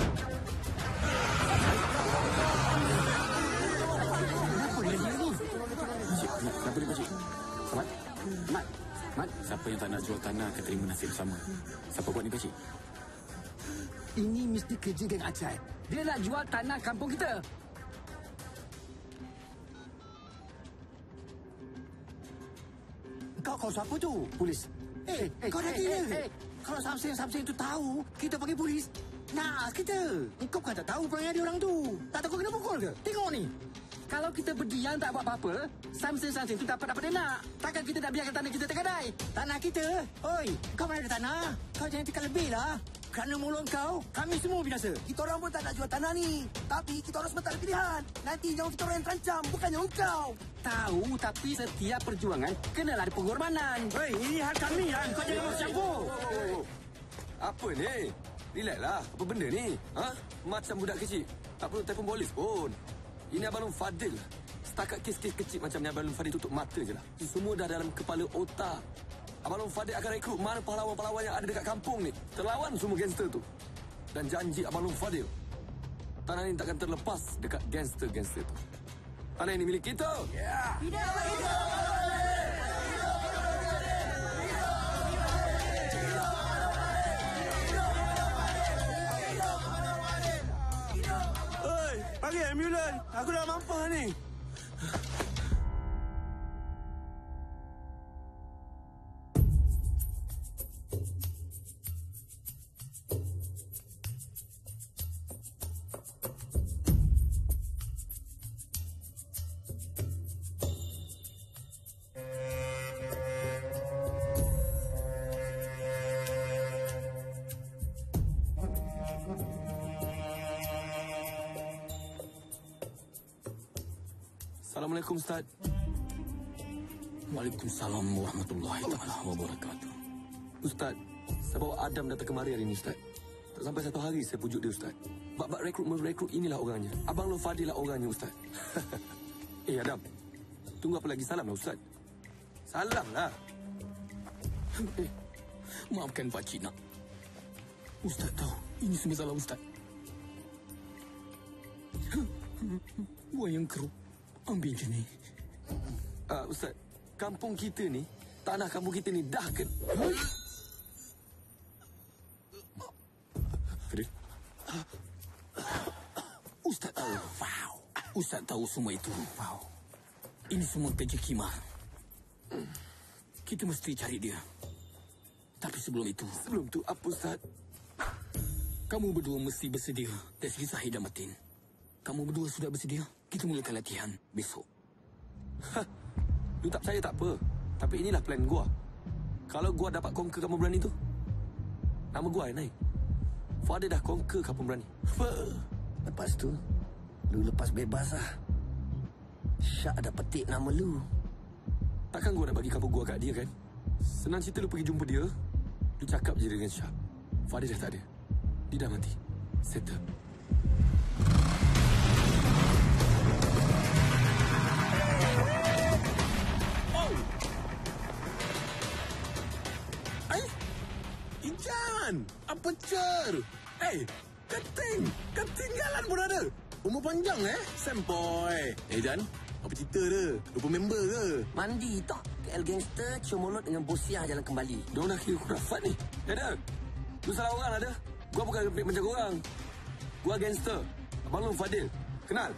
Kenapa dia ni? Kenapa dia pakcik? Mat. Siapa yang tak nak jual tanah akan terima nasib sama. Siapa buat ni pakcik? Ini mesti kerja geng Acai. Dia nak jual tanah kampung kita. Kau siapa tu? Polis. Kau dah gila. Kalau Samsin tu tahu, kita panggil polis. Nas kita. Kau kan tak tahu perangai dia orang tu. Tak tahu kau kena pukul ke? Tengok ni. Kalau kita berdiam tak buat apa-apa, Samsin tu dapat apa dia nak. Takkan kita nak biarkan tanah kita tergadai? Tanah kita? Oi, kau mana ada tanah? Kau jangan tinggal lebih lah. Kerana mulut kau, kami semua binasa. Kita orang pun tak nak jual tanah ni. Tapi kita orang semua tak ada pilihan. Nanti nyawa kita orang yang terancam, bukannya engkau. Tahu, tapi setiap perjuangan kenalah ada pengorbanan. Hei, ini hak kami kan. Kau jangan bercampur. Apa ni? Relaxlah. Apa benda ni? Ha? Macam budak kecil. Tak perlu telefon polis pun. Ini Abang Long Fadil. Setakat kes-kes kecil macam ni Abang Long Fadil tutup mata je lah. Semua dah dalam kepala otak. Abang Long Fadil akan rekrut mana pahlawan-pahlawan yang ada dekat kampung ni. Terlawan semua gangster tu. Dan janji Abang Long Fadil, tanah ini takkan terlepas dekat gangster-gangster tu. Tanah ini milik kita. Hidup! Hei, panggil ambulans. Aku dah mampus ni. Assalamualaikum, Ustaz. Waalaikumsalam warahmatullahi taala wabarakatuh. Ustaz, saya bawa Adam datang kemari hari ini, Ustaz. Tak sampai 1 hari saya pujuk dia, Ustaz. Bab rekrut inilah orangnya. Abang Long Fadil lah orangnya, Ustaz. Adam. Tunggu apa lagi? Salam lah, Ustaz. Salam lah. Maafkan Pak Cik nak. Ustaz tahu, ini semua salah Ustaz. Wayang keruk. Ambil je ni. Ustaz, kampung kita ni, tanah kampung kita ni dah ke... Fadil. Ustaz tahu. Wow. Ustaz tahu semua itu. Wow. Ini semua kerja Kimah. Kita mesti cari dia. Tapi sebelum itu... Sebelum tu apa, Ustaz? Kamu berdua mesti bersedia dari segi zahir dan batin. Kamu berdua sudah bersedia? Kita mulakan latihan besok. Lu tak percaya tak apa. Tapi inilah plan gua. Kalau gua dapat conquer kampung berani tu, nama gua yang naik. Fadil dah conquer kampung berani. Lepas tu, lu lepas bebas lah. Syak ada petik nama lu. Takkan gua nak bagi kampung gua kat dia kan? Senang cerita lu pergi jumpa dia. Lu cakap je dengan Syah. Fadil dah tak ada. Dia dah mati. Settle. Ijan! Apa cer? Ketinggalan pun ada. Umur panjang Sempoy. Jan, apa cerita dia? Lupa member ke? Mandi tak? KL Gangster cium mulut dengan bosiah jalan kembali. Diorang dah kira kurafat ni. Ada. Lu salah orang ada. Gua bukan macam korang. Gua gangster. Abang Long Fadil. Kenal?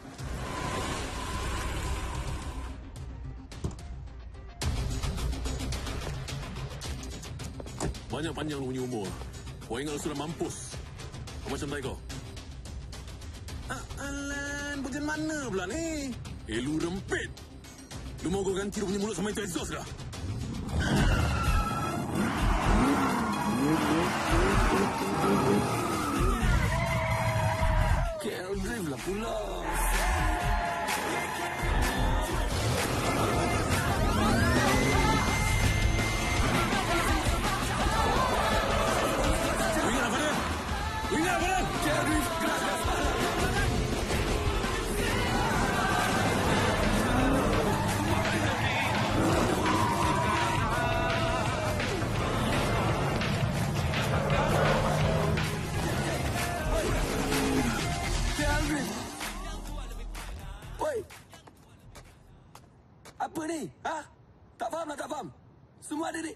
Banyak panjang lu punya umur. Kau ingat lu sudah mampus. Apa macam tadi kau? Alan, bagian mana pula ni? Lu rempit. Lu mau kau ganti lu punya mulut sama itu exhaust dah? KL Drive lah pula. Apa ni? Tak faham lah, tak faham. Semua ada ni.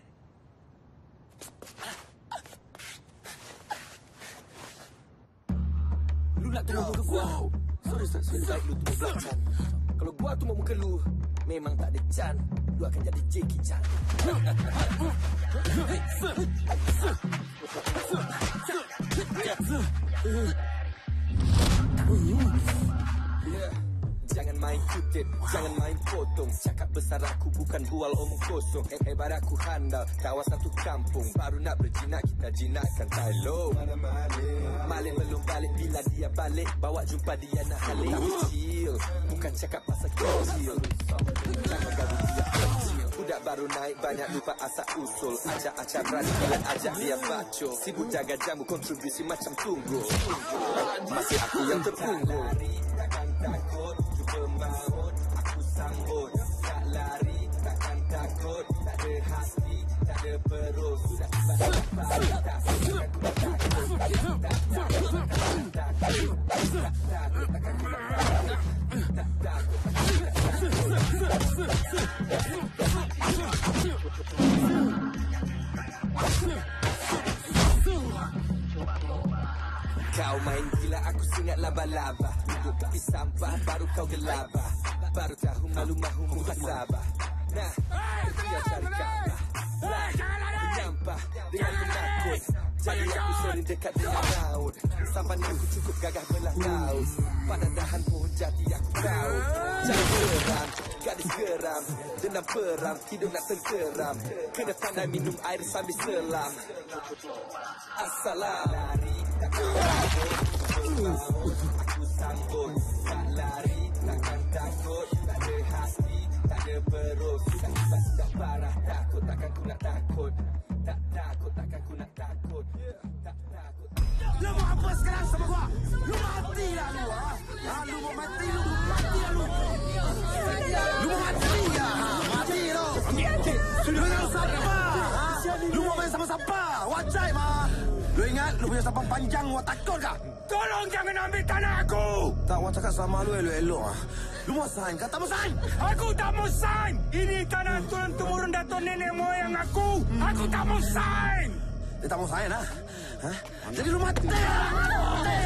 Lu nak tunggu muka gua? Sorry, Ustaz. Baik lu tunggu belakang. Kalau gua tunggu muka lu, memang tak ada Chan. Lu akan jadi Jackie Chan. Jangan main kutip, jangan main potong. Cakap besar aku bukan bual omong kosong. Hebat aku handal, kawasan tu kampung. Baru nak berjinak, kita jinakkan Tylo. Malik belum balik, bila dia balik bawa jumpa dia nak halik. Kecil, bukan cakap pasal kecil. Jangan gabung dia kecil. Budak baru naik, banyak lupa asal usul. Ajak acara dia, ajak dia baco. Sibuk jaga jamu, kontribusi macam tunggu. Masih aku yang terunggul. Takkan takut, cuba maut. Aku sambut, tak lari, takkan takut. Tak ada hati, tak ada perut. Tak kau main gila, aku singat laba-laba. Duduk tepi sampah, baru kau gelabah. Baru tahu malu-mahu muhasabah. Nah, dia cari kalah. Menyampah dengan penakut. Jadi aku sering dekat dengan laut. Sampai aku cukup gagah belah laut. Pada dahan pohon jati aku tahu. Jangan geram, gadis geram. Dendam peram, hidup nak tenggeram. Kena pandai minum air sambil selam. Assalam. Aku sambut, tak lari, takkan takut. Tak ada hati, tak ada perut. Sudah parah, takut, takkan ku nak takut. Tak takut, takkan ku nak takut. Tak takut. Lu mau apa sekarang sama gua? Lu mati lah lu, lu mau mati, lu mati lah lu. Lu mau mati ya? Mati lu. Lu dengan siapa? Lu mau main sama siapa? Wajai mah. Lu ingat lu punya sapang panjang, wak takut kah? Tolong jangan ambil tanah aku! Tak, wak cakap sama lu elok-elok Lu mau sign kah? Tak mau sign? Aku tak mau sign! Ini tanah turun-temurun datuk nenek moyang aku! Aku tak mau sign! Dia tak mau sign ha? Jadi lu mati! Mati!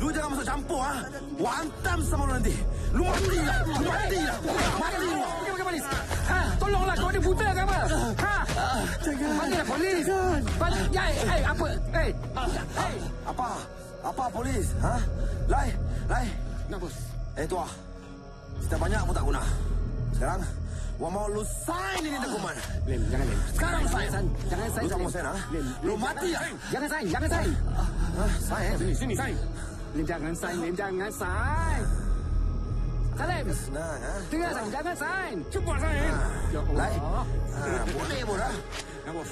Lu jangan masuk campur Wak hantam sama lu nanti. Lu mati lah. Mati lu. Okey, polis. Tolonglah, kau ni buta ke apa? Panggil polis. Apa? Apa polis? Lai. Nak bos. Tuah. Cerita banyak pun tak guna. Sekarang Wak mau lu sign ini dokumen. Lem, jangan Lem. Sekarang sign. Jangan sign. Lu tak mau sign Lem, lu mati lah. Jangan sign. Sign. Sini sign. Lem, jangan sign. Salim. Senang, ha? Tengah, San. Jangan, San. Cepat, Salim. Ya Allah. Lai. Boleh pun, ha? Ya, bos.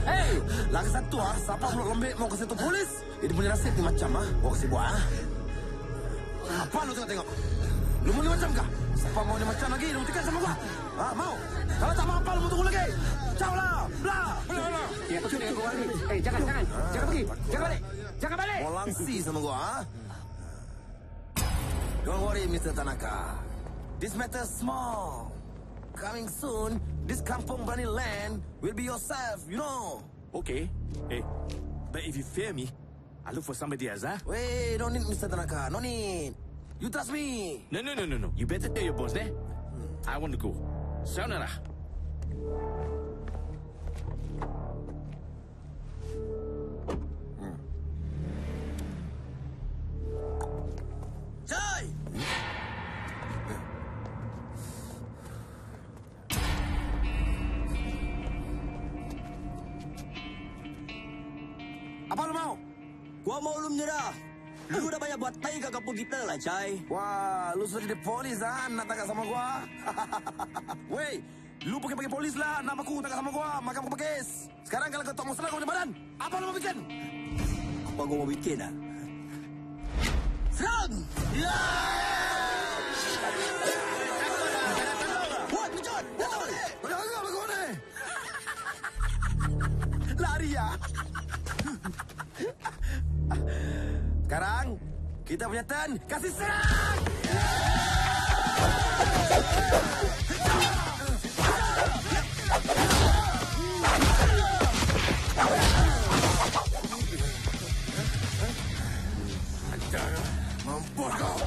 Hei, lagi satu, ha? Siapa mulut lembik mau ke situ polis? Ini punya nasib ni macam, ha? Bawa ke sibuk, ha? Apa lu tengok-tengok? Lu mau ni macam kah? Siapa mau ni macam lagi? Lu tekan sama gua? Ha, mau? Kalau tak mau apa, lu mau tunggu lagi? Ciao lah! Belah! Ya, cukup. Jangan. Jangan pergi. Jangan balik. Jangan balik. Mau langsi sama gua, ha? Don't worry, Mr. Tanaka. This matter small. Coming soon, this Kampung Brani land will be yourself, you know. Okay. Hey, but if you fear me, I'll look for somebody else, huh? Wait, no need, Mr. Tanaka. No need. You trust me. No. You better tell your boss, eh? I want to go. Sayonara. Jai! Apa lu mau? Gua mau lu menyerah. Lu udah banyak buat tai kat kampung kita lah, Cai. Wah, lu sudah jadi polis, ha? Nak tangkap sama gua? Wey, lu pakai polis lah. Nak aku tangkap sama gua. Makan aku pakis. Sekarang kalau kau tak mau serang kau punya badan, apa lu mau bikin? Apa gua mau bikin, ha? Serang! Ya! Buat, Bijon! Jangan kau ni! Lari ya! Sekarang, kita punya turn. Kasih serang! Mampus kau!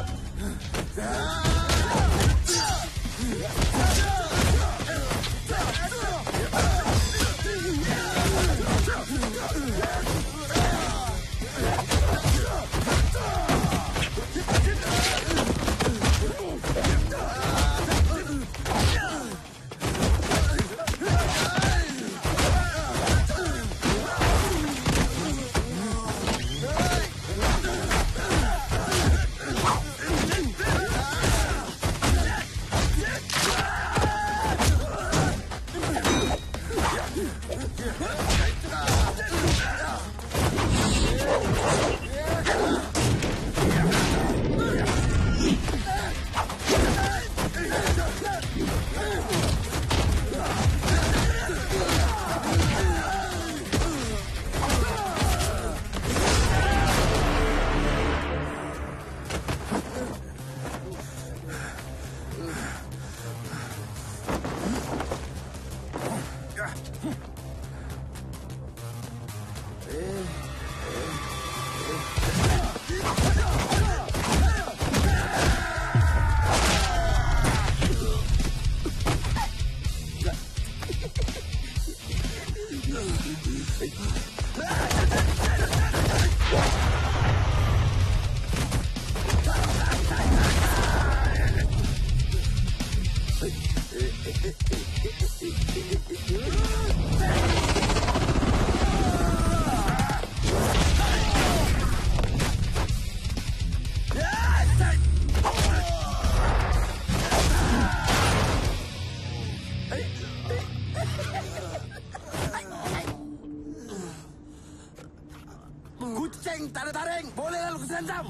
Kucing tak ada taring. Boleh lalu kesenjam.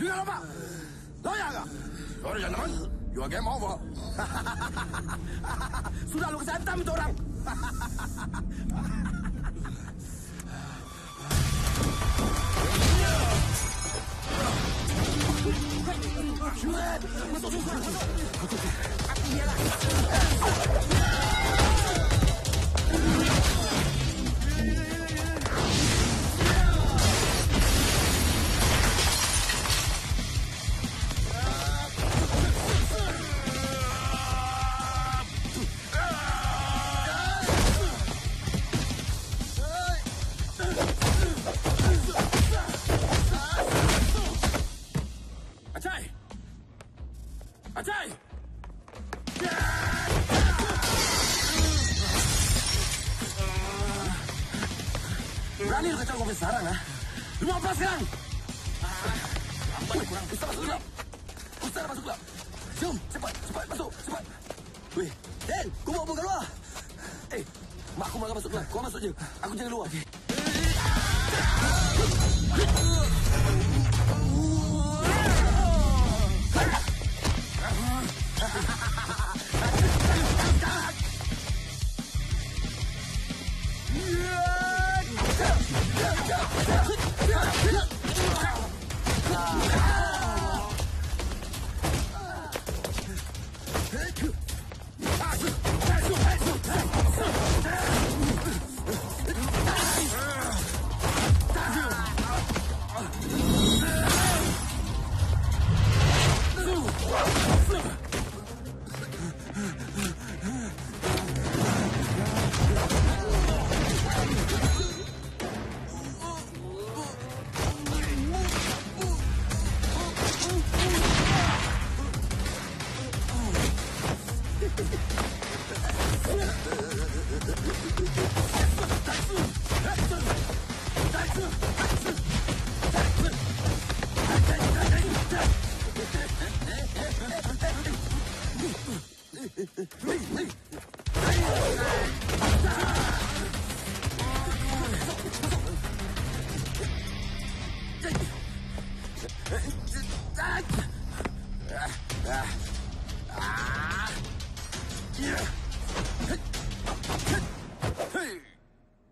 You nak apa? Loyak kah? Sorry, gentlemen. Your game over. Sudah lu kesenjam itu orang. Acai! Berani lu kacau kopi sarang, ha? 15 sekarang! Apa ni kurang? Bisa masuk dulu. Ustaz dah masuk kelab. Jom, cepat, masuk, cepat. Weh, Den, kau buat apa kat luar? Mak aku malah masuk kelab. Kau masuk je. Aku jaga luar. Okay.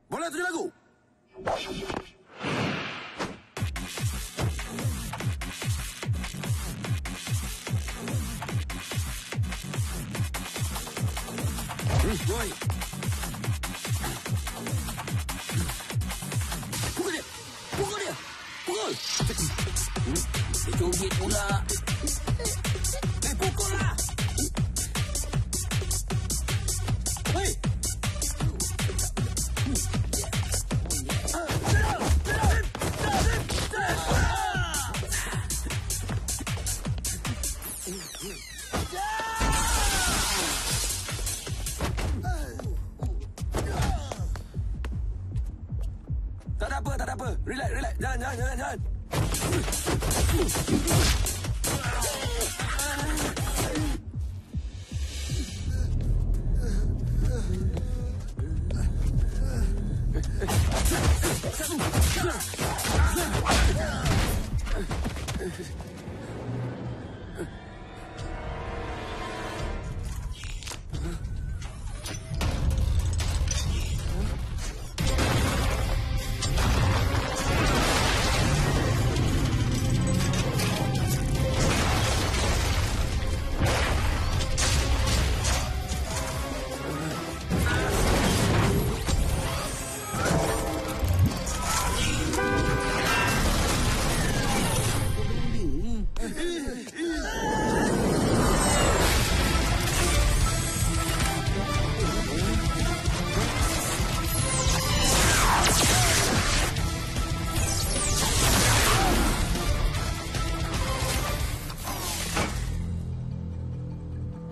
Boleh tujuh lagu? Boy. Pukul dia. Pukul. Cubit pula. Pukul lah. Hei. Tak ada apa. Relax. Jalan.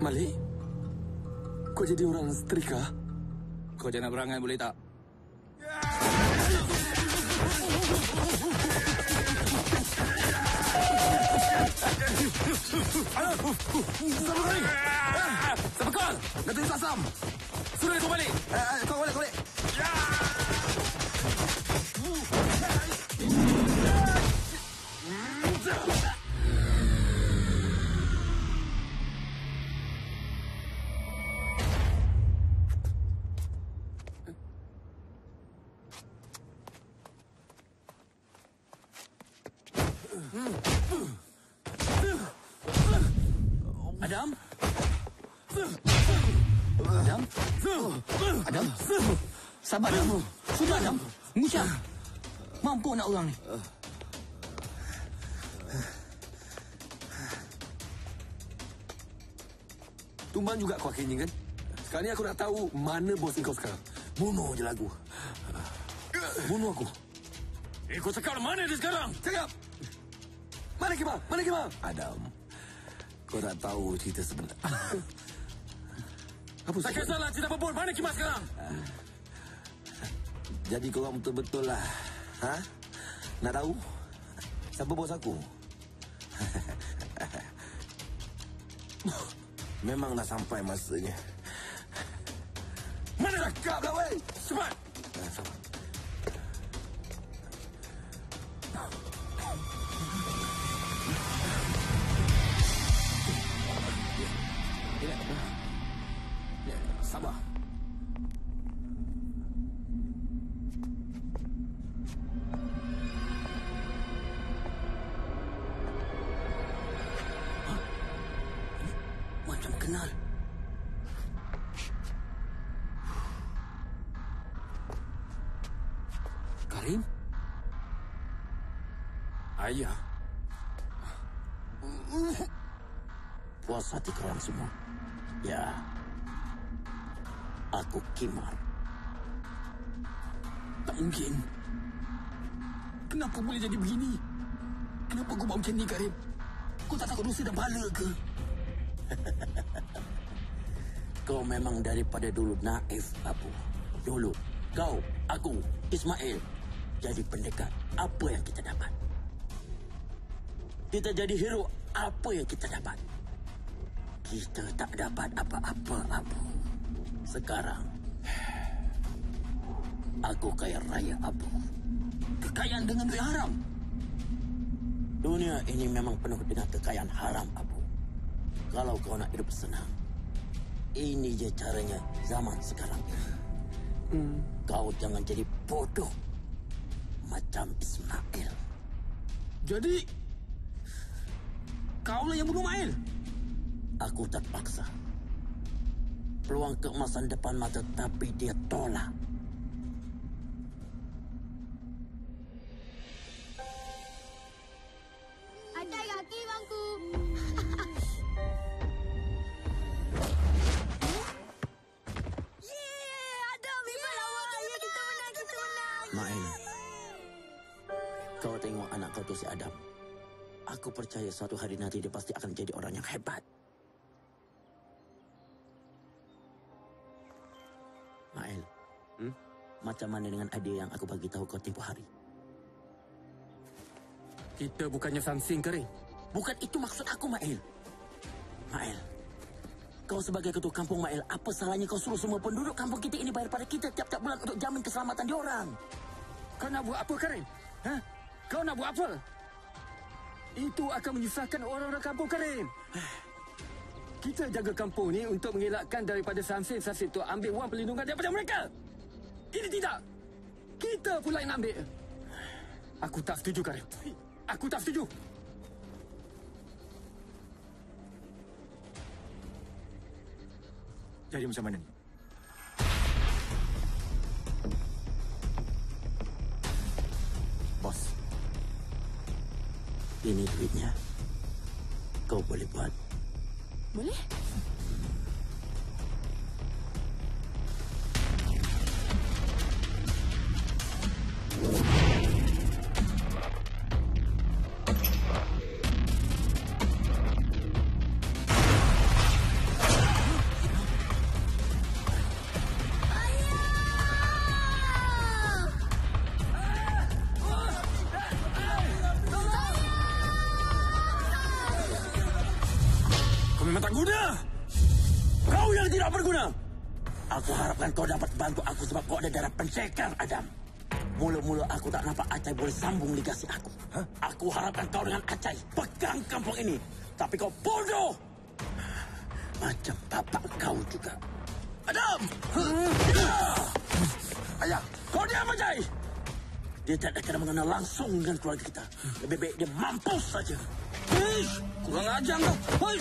Malik, kau jadi orang setrika? Kau jangan berangan boleh tak? Sabakal! Datuk Sasam! Suruh kau balik! Kau balik! Adam? Sabar, Adam. Sudah, Adam. Musyak. Mampu nak orang ni. Tumbang juga kau akhirnya kan? Sekarang ni aku nak tahu mana bos kau sekarang. Bunuh je lagu. Bunuh aku. Kau cakap mana dia sekarang? Cakap! Mana Kemar? Adam, kau tak tahu cerita sebenar. Apa tak kisahlah cerita apa pun. Mana Kimas sekarang? Jadi korang betul-betul lah. Nak tahu? Siapa bos aku? Memang dah sampai masanya. Mana cakap lah, weh? Cepat! Sabar. Sabar. Macam kenal. Karim? Ayah. Puas hati korang semua. Ya. Aku Kimar. Tak mungkin. Kenapa boleh jadi begini? Kenapa kau buat macam ni, Karim? Kau tak takut dosa dan pahala ke? Kau memang daripada dulu naif, Abu. Dulu, kau, aku, Ismail jadi pendekat. Apa yang kita dapat? Kita jadi hero. Apa yang kita dapat? Kita tak dapat apa-apa, Abu. Sekarang, aku kaya raya, Abu. Kekayaan dengan duit haram. Dunia ini memang penuh dengan kekayaan haram, Abu. Kalau kau nak hidup senang, ini je caranya zaman sekarang ini. Kau jangan jadi bodoh macam Ismail. Jadi, kaulah yang bunuh Mail? Aku terpaksa. Peluang keemasan depan mata, tapi dia tolak. Ada kaki bangku. Mail, kau tengok anak kau tu si Adam. Aku percaya suatu hari nanti dia pasti akan jadi orang yang hebat. Mail, macam mana dengan idea yang aku bagi tahu kau tempoh hari? Kita bukannya samsing, Karim. Bukan itu maksud aku, Mail. Mail, kau sebagai ketua kampung, Mail, apa salahnya kau suruh semua penduduk kampung kita ini bayar pada kita tiap-tiap bulan untuk jamin keselamatan diorang? Kau nak buat apa, Karim? Ha? Kau nak buat apa? Itu akan menyusahkan orang-orang kampung, Karim. Kita jaga kampung ni untuk mengelakkan daripada samsing-samsing tu ambil wang perlindungan daripada mereka. Ini tidak. Kita pula yang ambil. Aku tak setuju, Karim. Aku tak setuju. Jadi macam mana ni? Bos, ini duitnya. Kau boleh buat. Boleh? Memang tak guna. Kau yang tidak berguna. Aku harapkan kau dapat bantu aku sebab kau ada darah pendekar, Adam. Mula-mula aku tak nampak Acai boleh sambung legasi aku. Aku harapkan kau dengan Acai pegang kampung ini. Tapi kau bodoh. Macam bapak kau juga. Adam! Ayah, kau diam, Acai. Dia tak akan mengenal langsung dengan keluarga kita. Lebih baik dia mampus saja. Kurang ajar kau. Hei!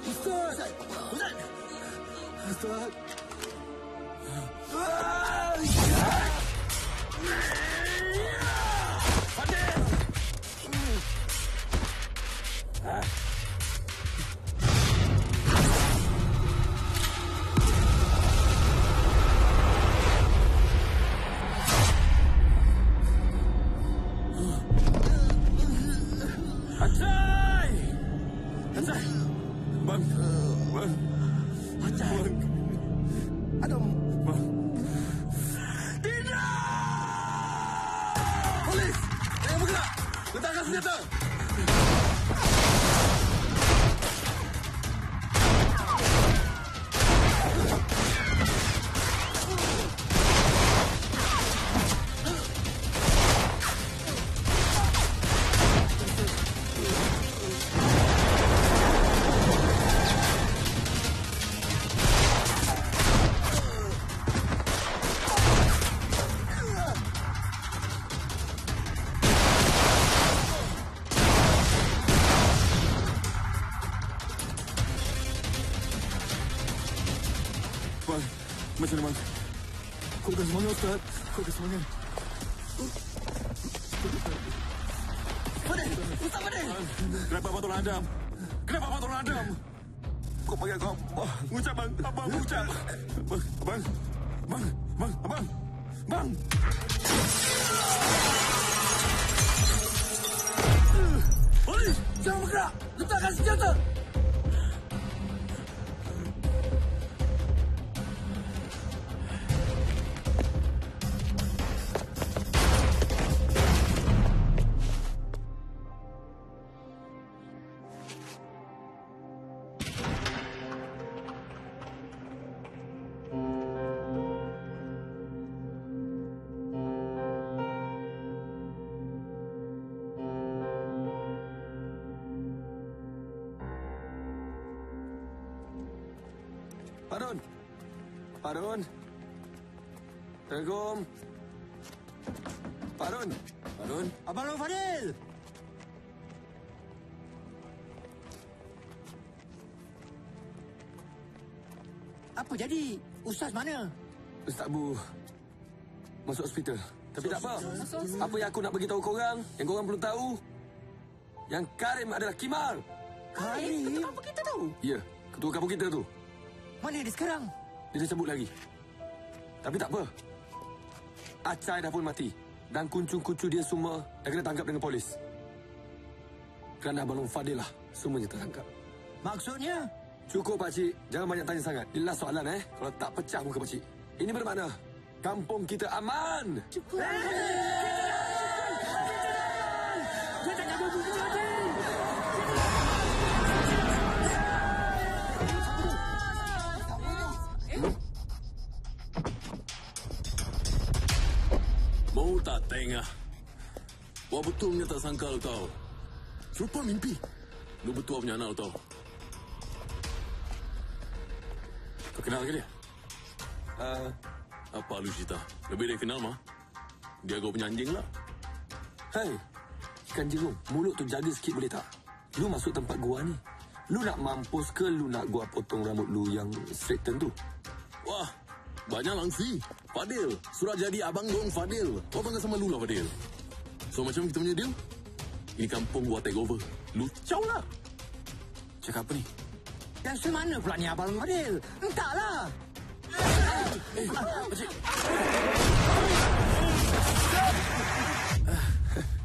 Ustaz! Ustaz! Ustaz! Ustaz! Fadil! Acai! Bang! Acai! Angkat senjata! Bang, macam mana, Bang? Kuatkan semangat, Ustaz. Kuatkan semangat. Fadil! Ustaz Fadil! Kenapa Abang tolong Adam? Kenapa Abang tolong Adam? Kau panggil kau. Ucap, Bang. Abang, ucap. Abang. Bang. Polis! Jangan bergerak! Letakkan senjata! Parun. Assalamualaikum. Parun. Abang Long Fadil! Apa jadi? Ustaz mana? Ustaz Abu masuk hospital. Tapi tak apa. Apa yang aku nak beritahu korang, yang korang perlu tahu, yang Karim adalah Kimal. Karim? Ketua kampung kita tu? Ya, ketua kampung kita tu. Mana dia sekarang? Dia dah cabut lagi. Tapi tak apa. Acai dah pun mati. Dan kuncung-kuncung dia semua dah kena tangkap dengan polis. Kerana Abang Long Fadil lah semuanya tertangkap. Maksudnya? Cukup pakcik. Jangan banyak tanya sangat. Ini last soalan Kalau tak pecah muka pakcik. Ini bermakna kampung kita aman. Cukup. Mau tak tengah? Wah betulnya tak sangka lu tahu. Serupa mimpi. Lu betul punya anak lu tahu. Kau kenal ke dia? Apa lu cerita? Lebih dari kenal mah. Dia kau punya anjing lah. Hei, ikan jerung. Mulut tu jaga sikit boleh tak? Lu masuk tempat gua ni. Lu nak mampus ke lu nak gua potong rambut lu yang straighten tu? Wah, banyak langsi. Fadil, surat jadi Abang Long Fadil. Kau bangga sama lu lah Fadil. So macam kita punya deal? Ini kampung gua take over. Lu caw lah. Cakap apa ni? Yang semana pula ni Abang Long Fadil? Entahlah.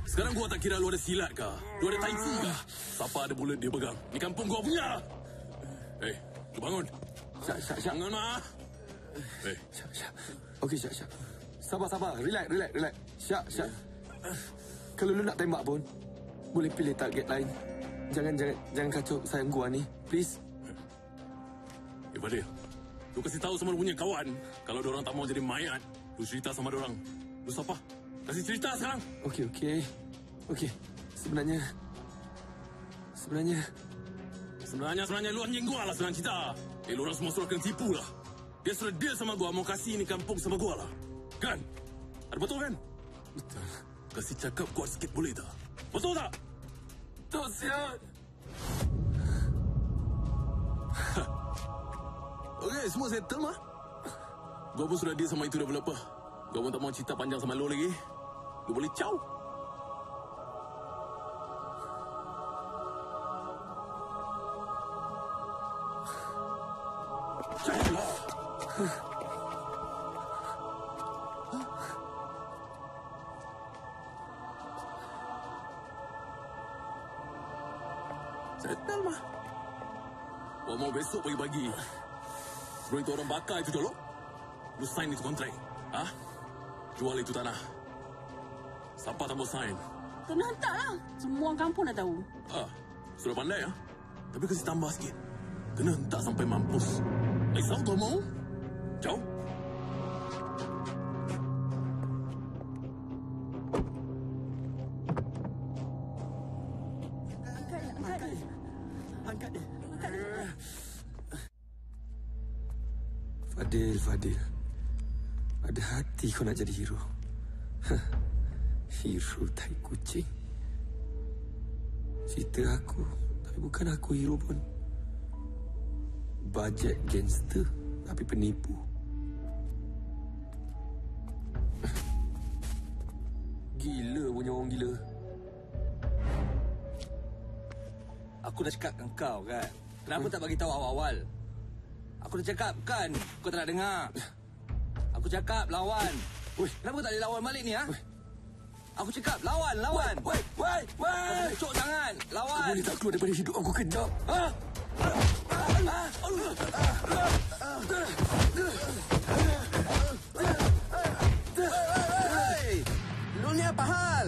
Sekarang gua tak kira lu ada silat kah? Lu ada tai chi kah? Siapa ada bulat dia pegang? Ni kampung gua punya. Lu bangun. Syak. Bangun mah. Syak. Okey, Syak. Sabar. Relax. Syak. Kalau lu nak tembak pun, boleh pilih target lain. Jangan kacau sayang gua ni. Please. Fadil, lu kasih tahu sama lu punya kawan. Kalau diorang tak mau jadi mayat, lu cerita sama diorang. Lu siapa? Kasih cerita sekarang. Okey. Sebenarnya lu anjing gua lah senang cerita. Lu orang semua suruh kena tipu lah. Dia suruh deal sama gua, mau kasih ini kampung sama gua lah. Kan? Ada betul kan? Betul. Kasih cakap kuat sikit boleh tak? Betul tak? Betul, siap. Okey, semua settle mah. Gua pun sudah deal sama itu developer. Gua pun tak mau cerita panjang sama lu lagi. Lu boleh caw. Janganlah. Settle mah. Gua mau besok pagi-pagi. Sebelum itu orang bakar itu dulu. Lu sign itu kontrak. Jual itu tanah. Siapa tak mau sign? Kena hentaklah. Semua orang kampung dah tahu. Sudah pandai ya. Tapi kasi tambah sikit. Kena hentak sampai mampus. Esok kau mau? Jauh. Fadil. Ada hati kau nak jadi hero. Hero tai kucing. Cerita aku. Tapi bukan aku hero pun. Bajet gangster. Tapi penipu. Gila punya orang gila. Aku dah cakap dengan kau kan. Kenapa tak bagi tahu awal-awal? Aku dah cakap kan. Kau tak nak dengar. Aku cakap lawan. Kenapa kau tak boleh lawan balik ni ha? Aku cakap lawan. Wait. Kau cocok sangat. Lawan. Kau boleh tak keluar daripada hidup aku kejap? Lu ni apa hal?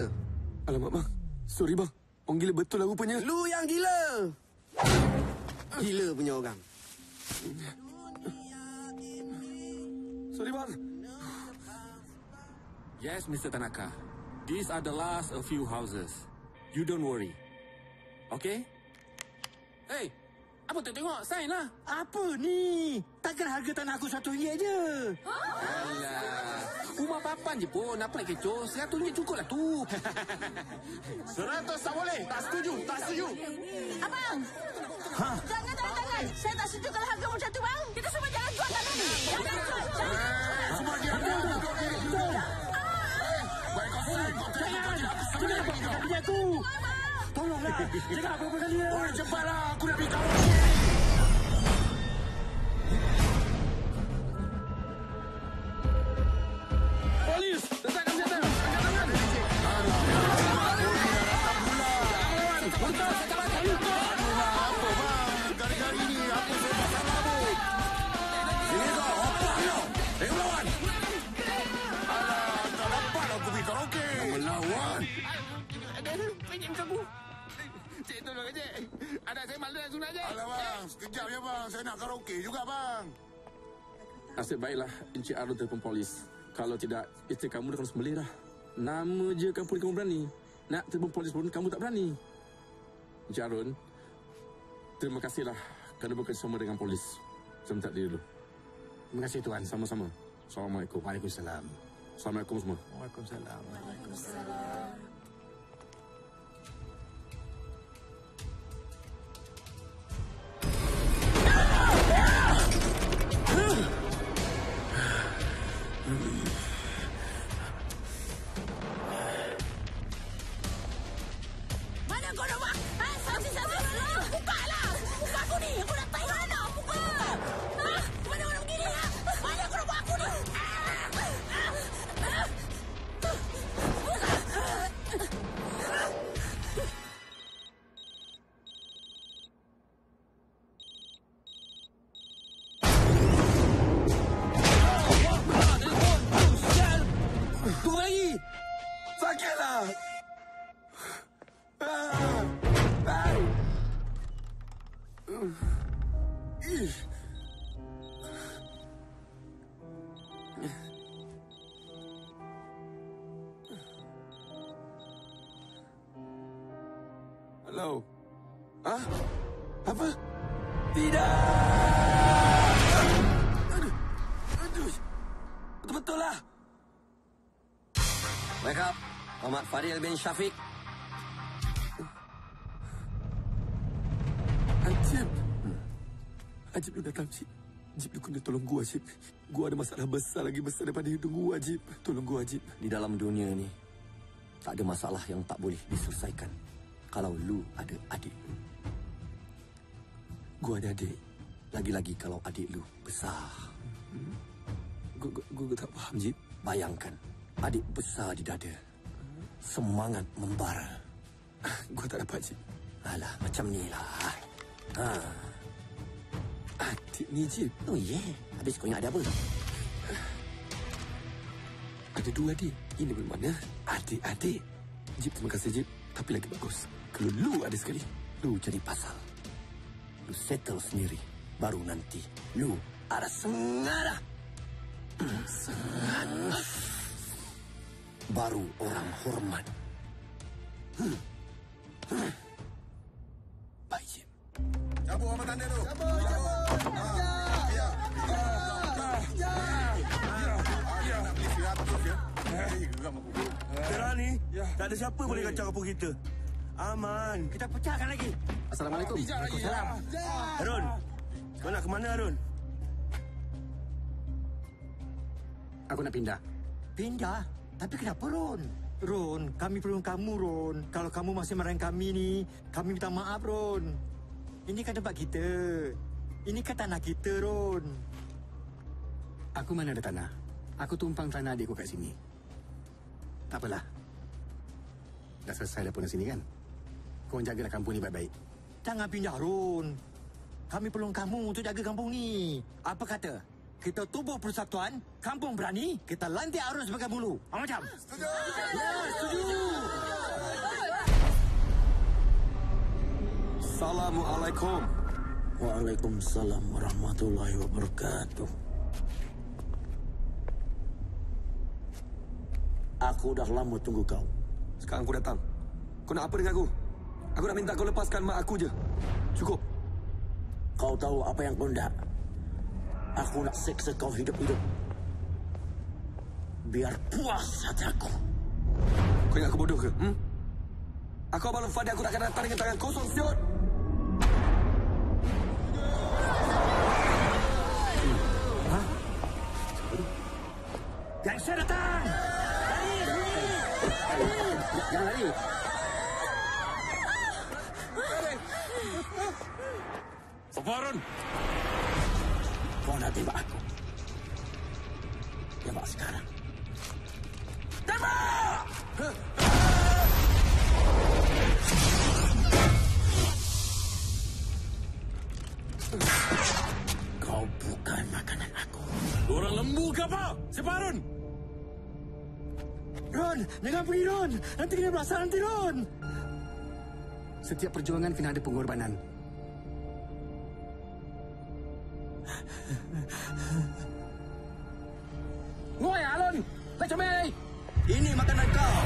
Alamak bang. Sorry bang. Orang gila betul lah rupanya. Lu yang gila. Gila punya orang. Sorry bang. Yes, Mr. Tanaka. These are the last a few houses. You don't worry. Okay? Hey, apa tak tengok? Sign lah. Apa ni? Takkan harga tanah aku RM1 je? Alah, rumah papan je pun. Apa nak kecoh? RM100 cukup lah tu. 100 tak boleh. Tak setuju. Abang! Jangan tarik tangan. Saya tak setuju kalau harga macam tu, bang. Kita semua jangan jual tanah ni. Jangan jual. Semua dia ada. Baik kau sign. Kau tidak Jangan aku. Tolonglah. Jangan apa-apa kali ya. cepatlah. Aku dah pergi kau. Polis! Letakkan senjata! Angkat tangan! Apa bang? Kali-kali ni aku sebab salah bud. Ini kau. Apa kau? Melawan. Alah, tak dapat aku pergi karaoke. Melawan. Pinjam sabu. Cik, tolong cik. Ada saya malu nak sunat cik. Alah bang, sekejap ya bang. Saya nak karaoke juga bang. Nasib baiklah Encik Arun telefon polis. Kalau tidak, isteri kamu dah kena sembelih dah. Nama je kamu berani. Nak telefon polis pun kamu tak berani. Encik Arun, terima kasihlah kerana bekerjasama dengan polis. Saya minta diri dulu. Terima kasih Tuan. Sama-sama. Assalamualaikum. Waalaikumsalam. Assalamualaikum semua. Waalaikumsalam. Mana kau nak buat? Saksi. Buka lah. Buka aku ni. Aku nak tanya nak buka. Mana kau nak begini? Mana kau nak buat aku ni? Tunggu lagi. Sakitlah. Hello. Hah? Apa? Tidak! Aduh. Betul-betul lah. Wake up. Muhammad Fadil bin Syafiq. Ajib lu datang, Cip. Jip, lu kena tolong gua, Cip. Gua ada masalah besar lagi besar daripada hidup gua, Jip. Tolong gua, Jip. Di dalam dunia ni, tak ada masalah yang tak boleh diselesaikan. Kalau lu ada adik. Gua ada adik. Lagi-lagi kalau adik lu besar. Gua tak faham, Jip. Bayangkan, adik besar di dada. Semangat membara. Gua tak dapat, Jip. Alah, macam ni lah. Adik ni, Jip. Oh, habis kau ingat ada apa? Ada dua adik. Ini bermakna adik-adik. Jip, terima kasih, Jip. Tapi lagi bagus. Kalau lu ada sekali, lu jadi pasal. Lu settle sendiri. Baru nanti, lu ada sengaja. Sengaja. Baru orang hormat. Baik, Jip. Cabut amat tanda tu. Sekarang ni, tak ada siapa boleh kacau kampung kita. Aman. Kita pecahkan lagi. Assalamualaikum. Waalaikumsalam. Harun, kau nak ke mana, Harun? Aku nak pindah. Pindah? Tapi kenapa, Ron? Ron, kami perlu kamu, Ron. Kalau kamu masih marahin kami ni, kami minta maaf, Ron. Ini kan tempat kita. Ini kan tanah kita, Ron. Aku mana ada tanah? Aku tumpang tanah adikku kat sini. Tak apalah. Dah selesai dah pun sini kan? Kau jagalah kampung ni baik-baik. Jangan pindah, Ron. Kami perlu kamu untuk jaga kampung ni. Apa kata? Kita tubuh persatuan, kampung berani, kita lantik Harun sebagai bulu. Macam? Setuju! Ya, setuju! Assalamualaikum. Waalaikumsalam warahmatullahi wabarakatuh. Aku dah lama tunggu kau. Sekarang aku datang. Kau nak apa dengan aku? Aku nak minta kau lepaskan mak aku je. Cukup. Kau tahu apa yang kau nak? Aku nak seksa kau hidup-hidup. Biar puas hati aku. Kau ingat aku bodoh ke? Aku Abang Long Fadil, aku tak akan datang dengan tangan kosong, siut. Yang saya datang! Jangan lari. Siapa Harun? Kau nak tembak aku? Tembak sekarang. Tembak! Kau bukan makanan aku. Orang lembu ke apa? Siapa Harun? Ron, jangan pergi, Ron. Nanti kena berasa nanti, Ron. Setiap perjuangan kena ada pengorbanan. Woi, Alon! Lecomei! Ini makanan kau.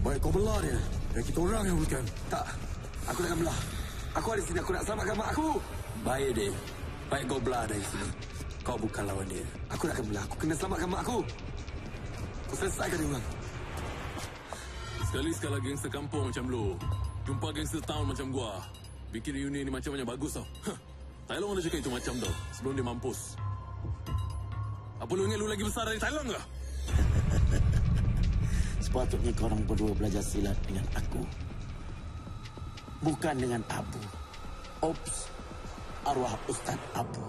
Baik kau belah dia. Dan kita orang yang berikan. Tak. Aku takkan belah. Aku ada sini. Aku nak selamatkan mak aku. Baik, Dek. Baik kau belah dari sini. Kau bukan lawan dia. Aku takkan belah. Aku kena selamatkan mak aku. Kau selesaikan dia orang. Sekali-sekala gangster kampung macam lu. Jumpa gangster town macam gua. Bikin reunion ni macam banyak bagus tau. Thailand ada cakap itu macam tau. Sebelum dia mampus. Apa lu ingat lu lagi besar dari Thailand ke? Sepatutnya korang berdua belajar silat dengan aku. Bukan dengan Abu. Ops. Arwah Ustaz Abu.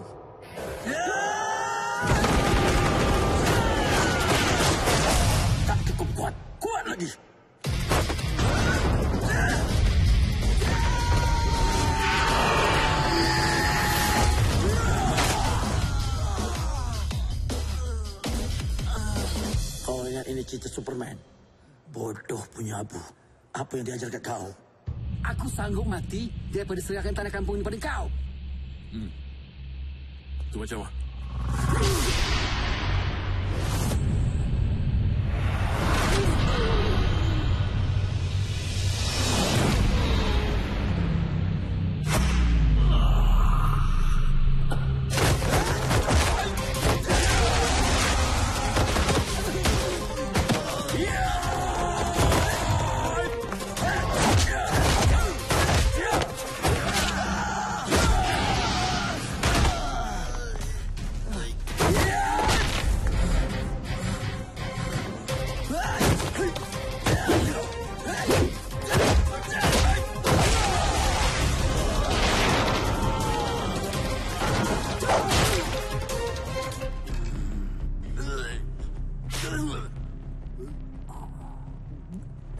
Tak cukup kuat. Kuat lagi. Kau ingat ini cerita Superman? Bodoh punya Abu. Apa yang diajar kat kau? Aku sanggup mati daripada serahkan tanah kampung ini pada kau. Itu macam apa?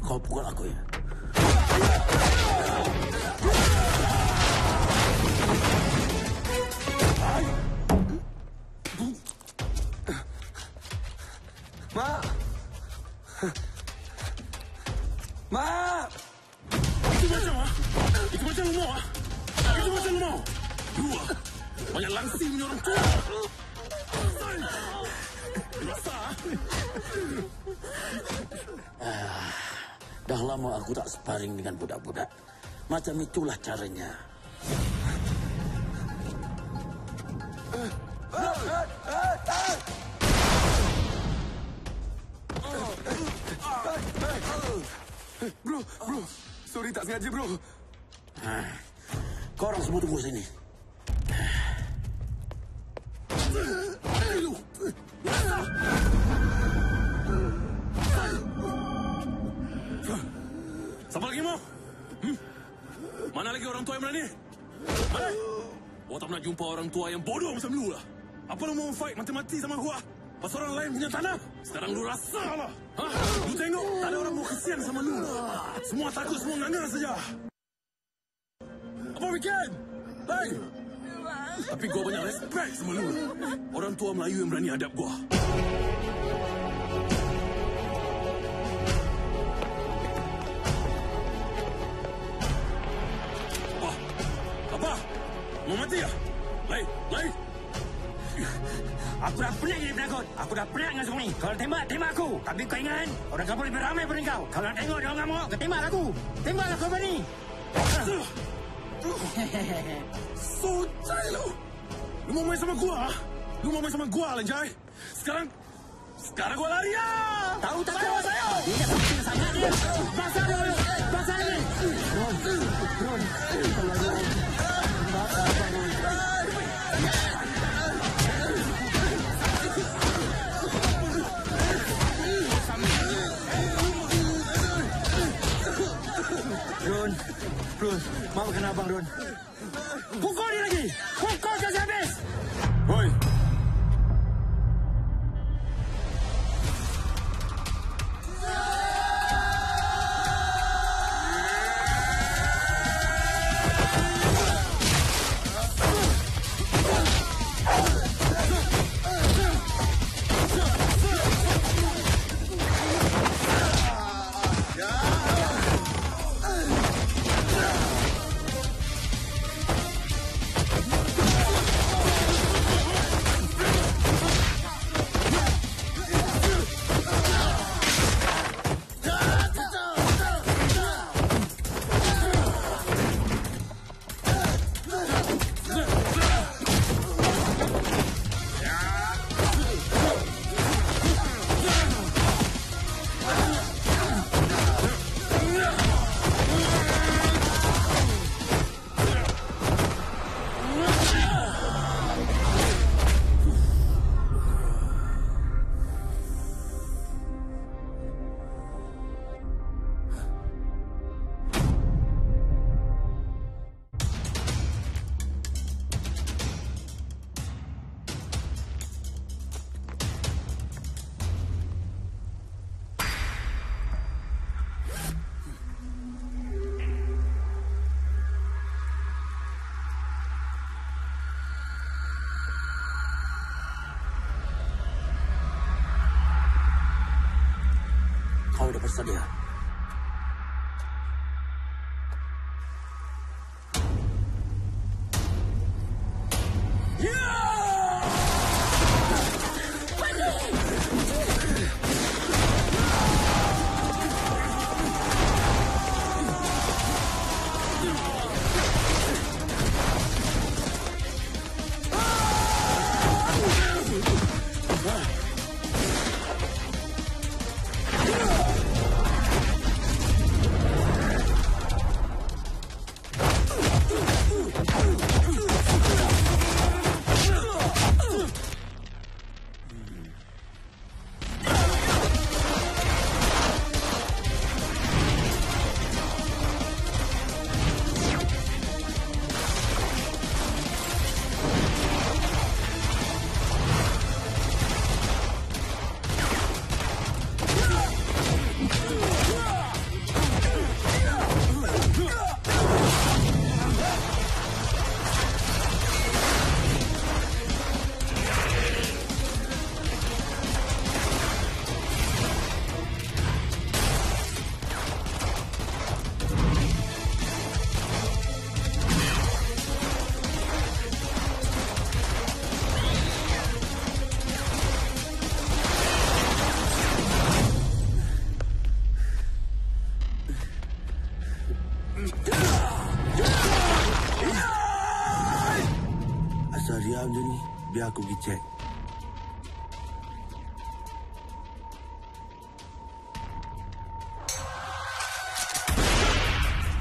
Kau pukul aku ya? Mak! Mak! Itu macam lu mau. Itu macam lu mau. Lu banyak langsing punya orang tua. Dah lama aku tak sparring dengan budak-budak. Macam itulah caranya. Bro. Sorry tak sengaja, bro. Korang semua tunggu sini. Siapa lagi mau? Mana lagi orang tua yang berani? Mana? Gua tak pernah jumpa orang tua yang bodoh macam lu lah. Apa lu mau fight mati-mati sama gua? Pas orang lain punya tanah. Sekarang lu rasa lah. Lu tengok, tak ada orang mau kesian sama lu. Semua takut, semua nganga saja. Apa weekend? Hey! Tapi gua banyak respect sama lu. Orang tua Melayu yang berani hadap gua. Apa? Mau mati ya? Lai. Aku dah penat jadi penakut. Aku dah penat dengan semua ni. Kalau tembak aku. Tapi kau ingat, orang kampung lebih ramai daripada kau. Kalau nak tengok dia orang ngamuk, kau tembak aku. Tembaklah kau berani. Sojai lu. Lu mau main sama gua? Lu mau main sama gua, Lanjai? Sekarang gua lari ya. Tahu tak kau saya? Dia tak sangat dia. Basah dia. Ron. Ron, maafkan abang, Ron. Pukul dia lagi! Pukul sampai habis! Hoi! Kau dah bersedia? biar aku pergi cek.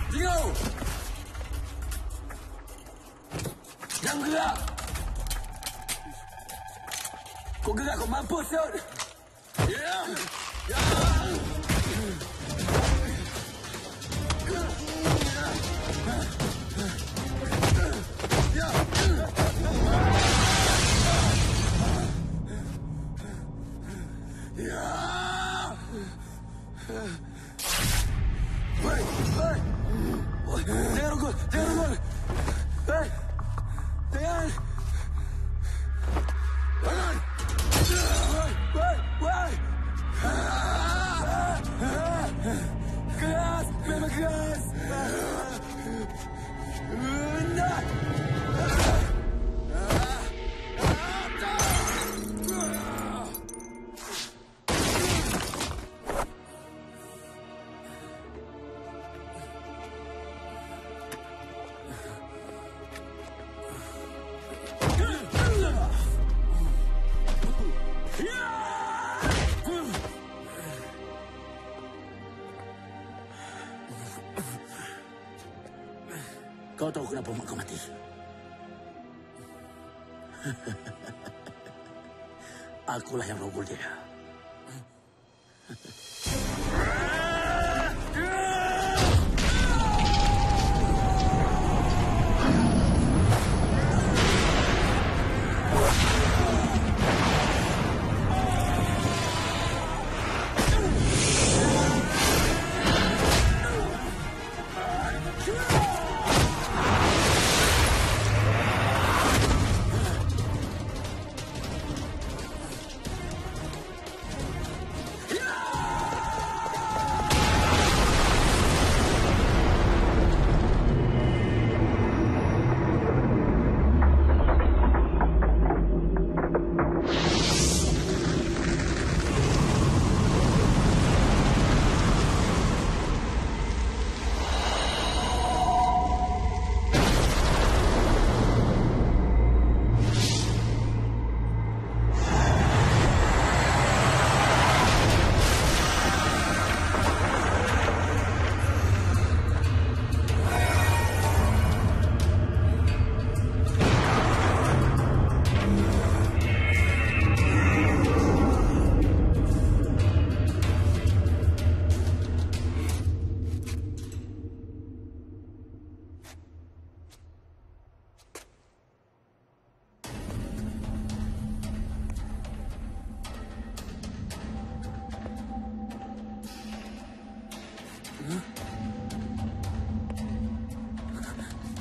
Jingo! Jangan gerak! Kau gerak, kau mampus, Syed! Ya! Ya! Jangan rukul! Jangan rukul! Hei! Jangan! Jangan! Wai! Keras! Memang keras! Nak! Kau tahu kenapa mak kau mati? Akulah yang rogol dia.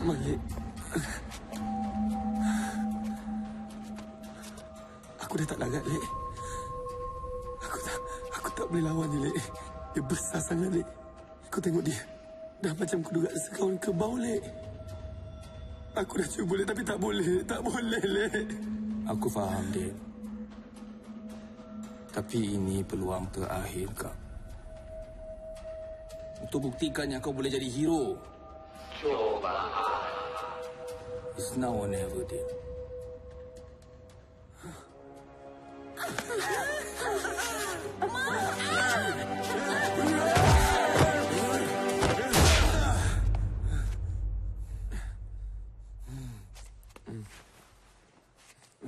Malik. Aku dah tak larat, Lek. Aku tak boleh lawan ni, Lek. Dia besar sangat, Lek. Kau tengok dia. Dah macam kudurak sekawan kebau, Lek. Aku dah cuba, Lek, tapi tak boleh. Tak boleh, Lek. Aku faham, Dek. Tapi ini peluang terakhir kau. Untuk buktikan yang kau boleh jadi hero. Cobalah. It's now or never, Dek.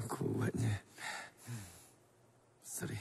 Kuatnya. Sorry.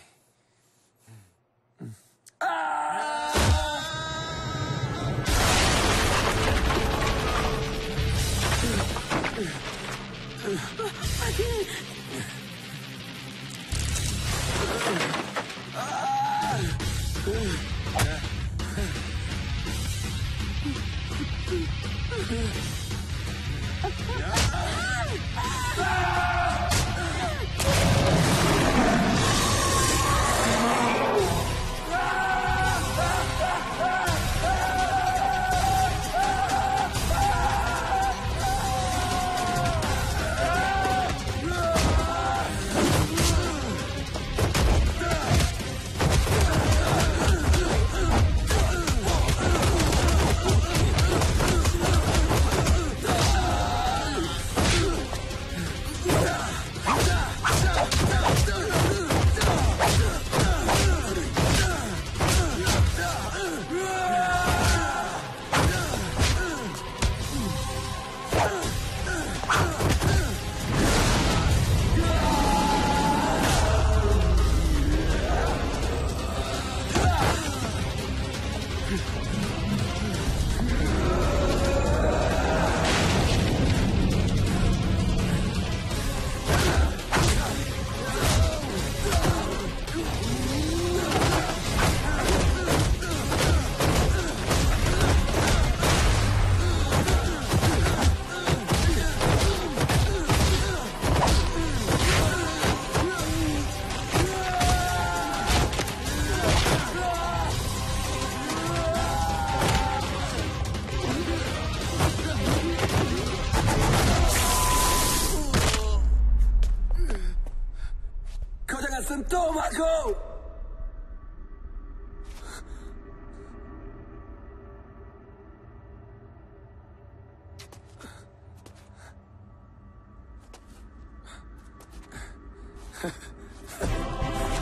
go!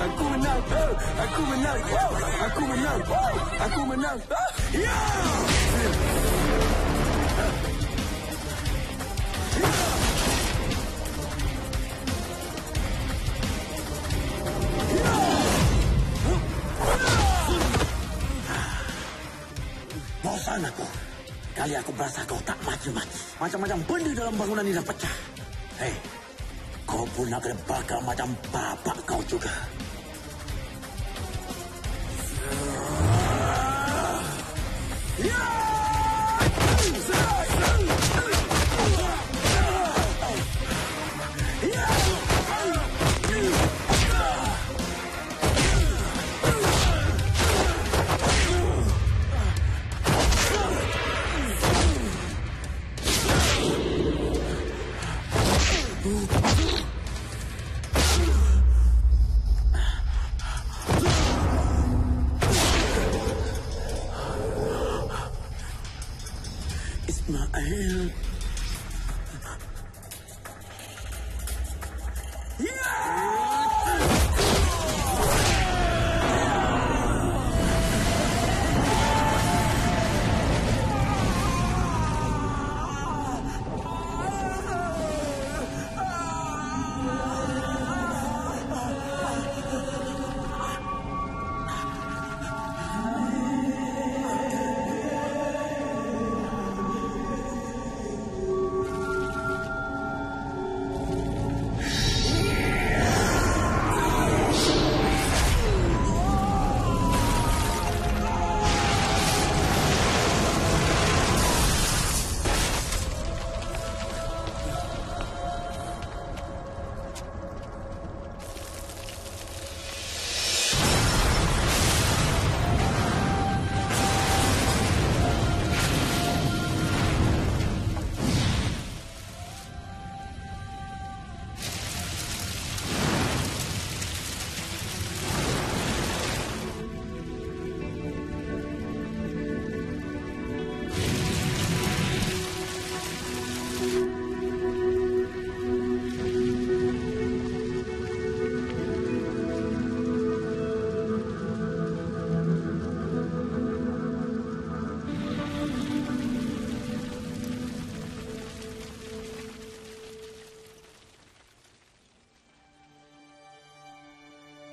Aku menang. Aku menang. Aku menang. Aku menang. Ya! Bosan aku. Kali aku berasa kau tak mati-mati. Macam-macam benda dalam bangunan ini dah pecah. Hei, kau pun nak kena bakar macam bapak kau juga. Ismail.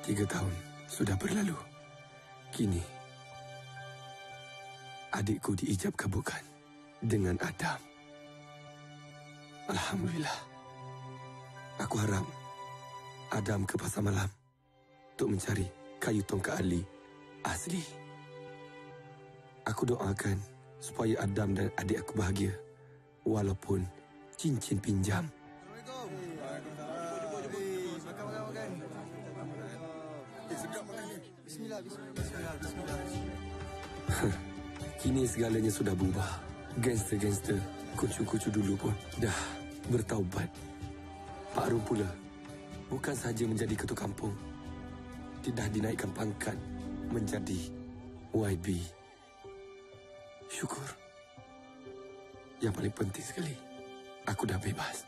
Tiga tahun sudah berlalu. Kini, adikku diijab kabulkan dengan Adam. Alhamdulillah. Aku harap Adam ke pasar malam untuk mencari kayu tongkat Ali asli. Aku doakan supaya Adam dan adik aku bahagia walaupun cincin pinjam. Kini segalanya sudah berubah. Gangster-gangster, kucu-kucu dulu pun dah bertaubat. Pak Rum pula bukan sahaja menjadi ketua kampung, dia dah dinaikkan pangkat menjadi YB. Syukur. Yang paling penting sekali, aku dah bebas.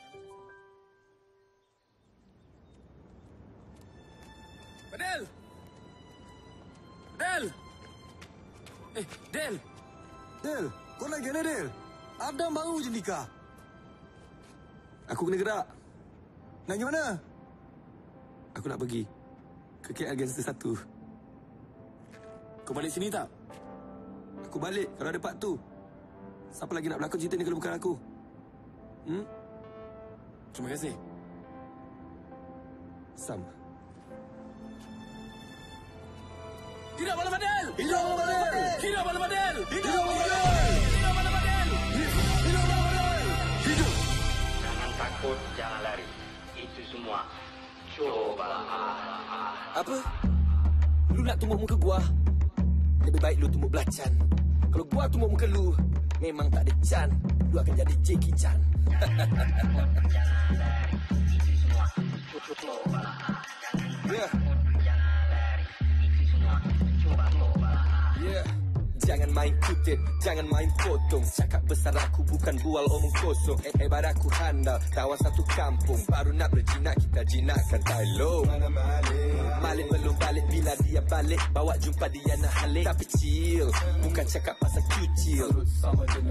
Del! Del! Del! Del, kau lagi mana, Del? Adam baru je nikah. Aku kena gerak. Nak pergi mana? Aku nak pergi ke KL Gangster 1. Kau balik sini tak? Aku balik kalau ada part tu. Siapa lagi nak berlakon cerita ni kalau bukan aku? Terima kasih. Sama. Hidup Malam Fadil! Hidup Malam Fadil! Hidup Malam Fadil! Hidup Malam Fadil! Hidup Malam Fadil! Hidup Malam Fadil! Hidup! Jangan takut, jangan lari. Itu semua cobaan. Apa? Lu nak tumbuk muka gua? Lebih baik lu tumbuk belacan. Kalau gua tumbuk muka lu, memang tak ada can. Lu akan jadi Jackie Chan. Itu semua cobaan. Ya. main kutip, jangan main potong. Cakap besar aku bukan bual omong kosong. Hebat aku handal, kawan satu kampung. Baru nak berjinak, kita jinakkan Thailand. Mana Malik belum balik, bila dia balik bawa jumpa dia nak halik. Tapi chill, bukan cakap pasal kucil.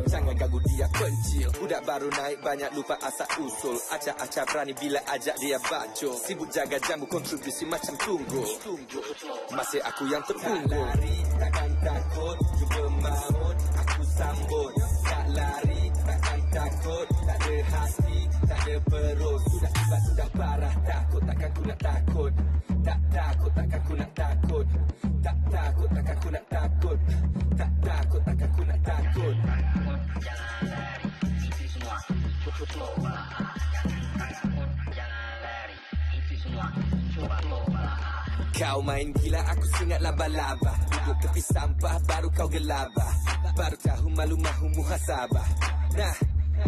Jangan ganggu dia pencil. Budak baru naik banyak lupa asal usul. Acak-acak berani bila ajak dia bacol. Sibuk jaga jamu kontribusi macam tunggul. Masih aku yang terpunggul. Tak lari, takkan takut, cuba maut, aku sambut. Tak lari, takkan takut, tak ada hati, tak ada perut. Sudah tiba, sudah parah, takut, takkan ku nak takut. Tak takut, takkan ku nak takut. Tak takut, takkan ku nak takut. Tak takut, takkan ku nak takut. Jangan lari, itu semua coba. Jangan takut, jangan lari, itu semua coba. Kau main gila, aku sengat laba-laba. Duduk tepi sampah, baru kau gelabah. Baru tahu malu mahu muhasabah. Nah,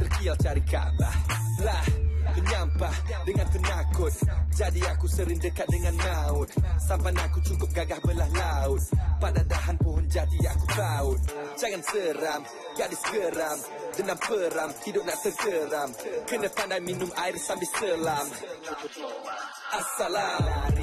terkial cari Kaabah. Lah, menyampah dengan penakut. Jadi aku sering dekat dengan maut. Sampan aku cukup gagah belah laut. Pada dahan pohon jati aku paut. Jangan seram, gadis geram. Dendam peram, hidup nak tergeram. Kena pandai minum air sambil selam. Assalam.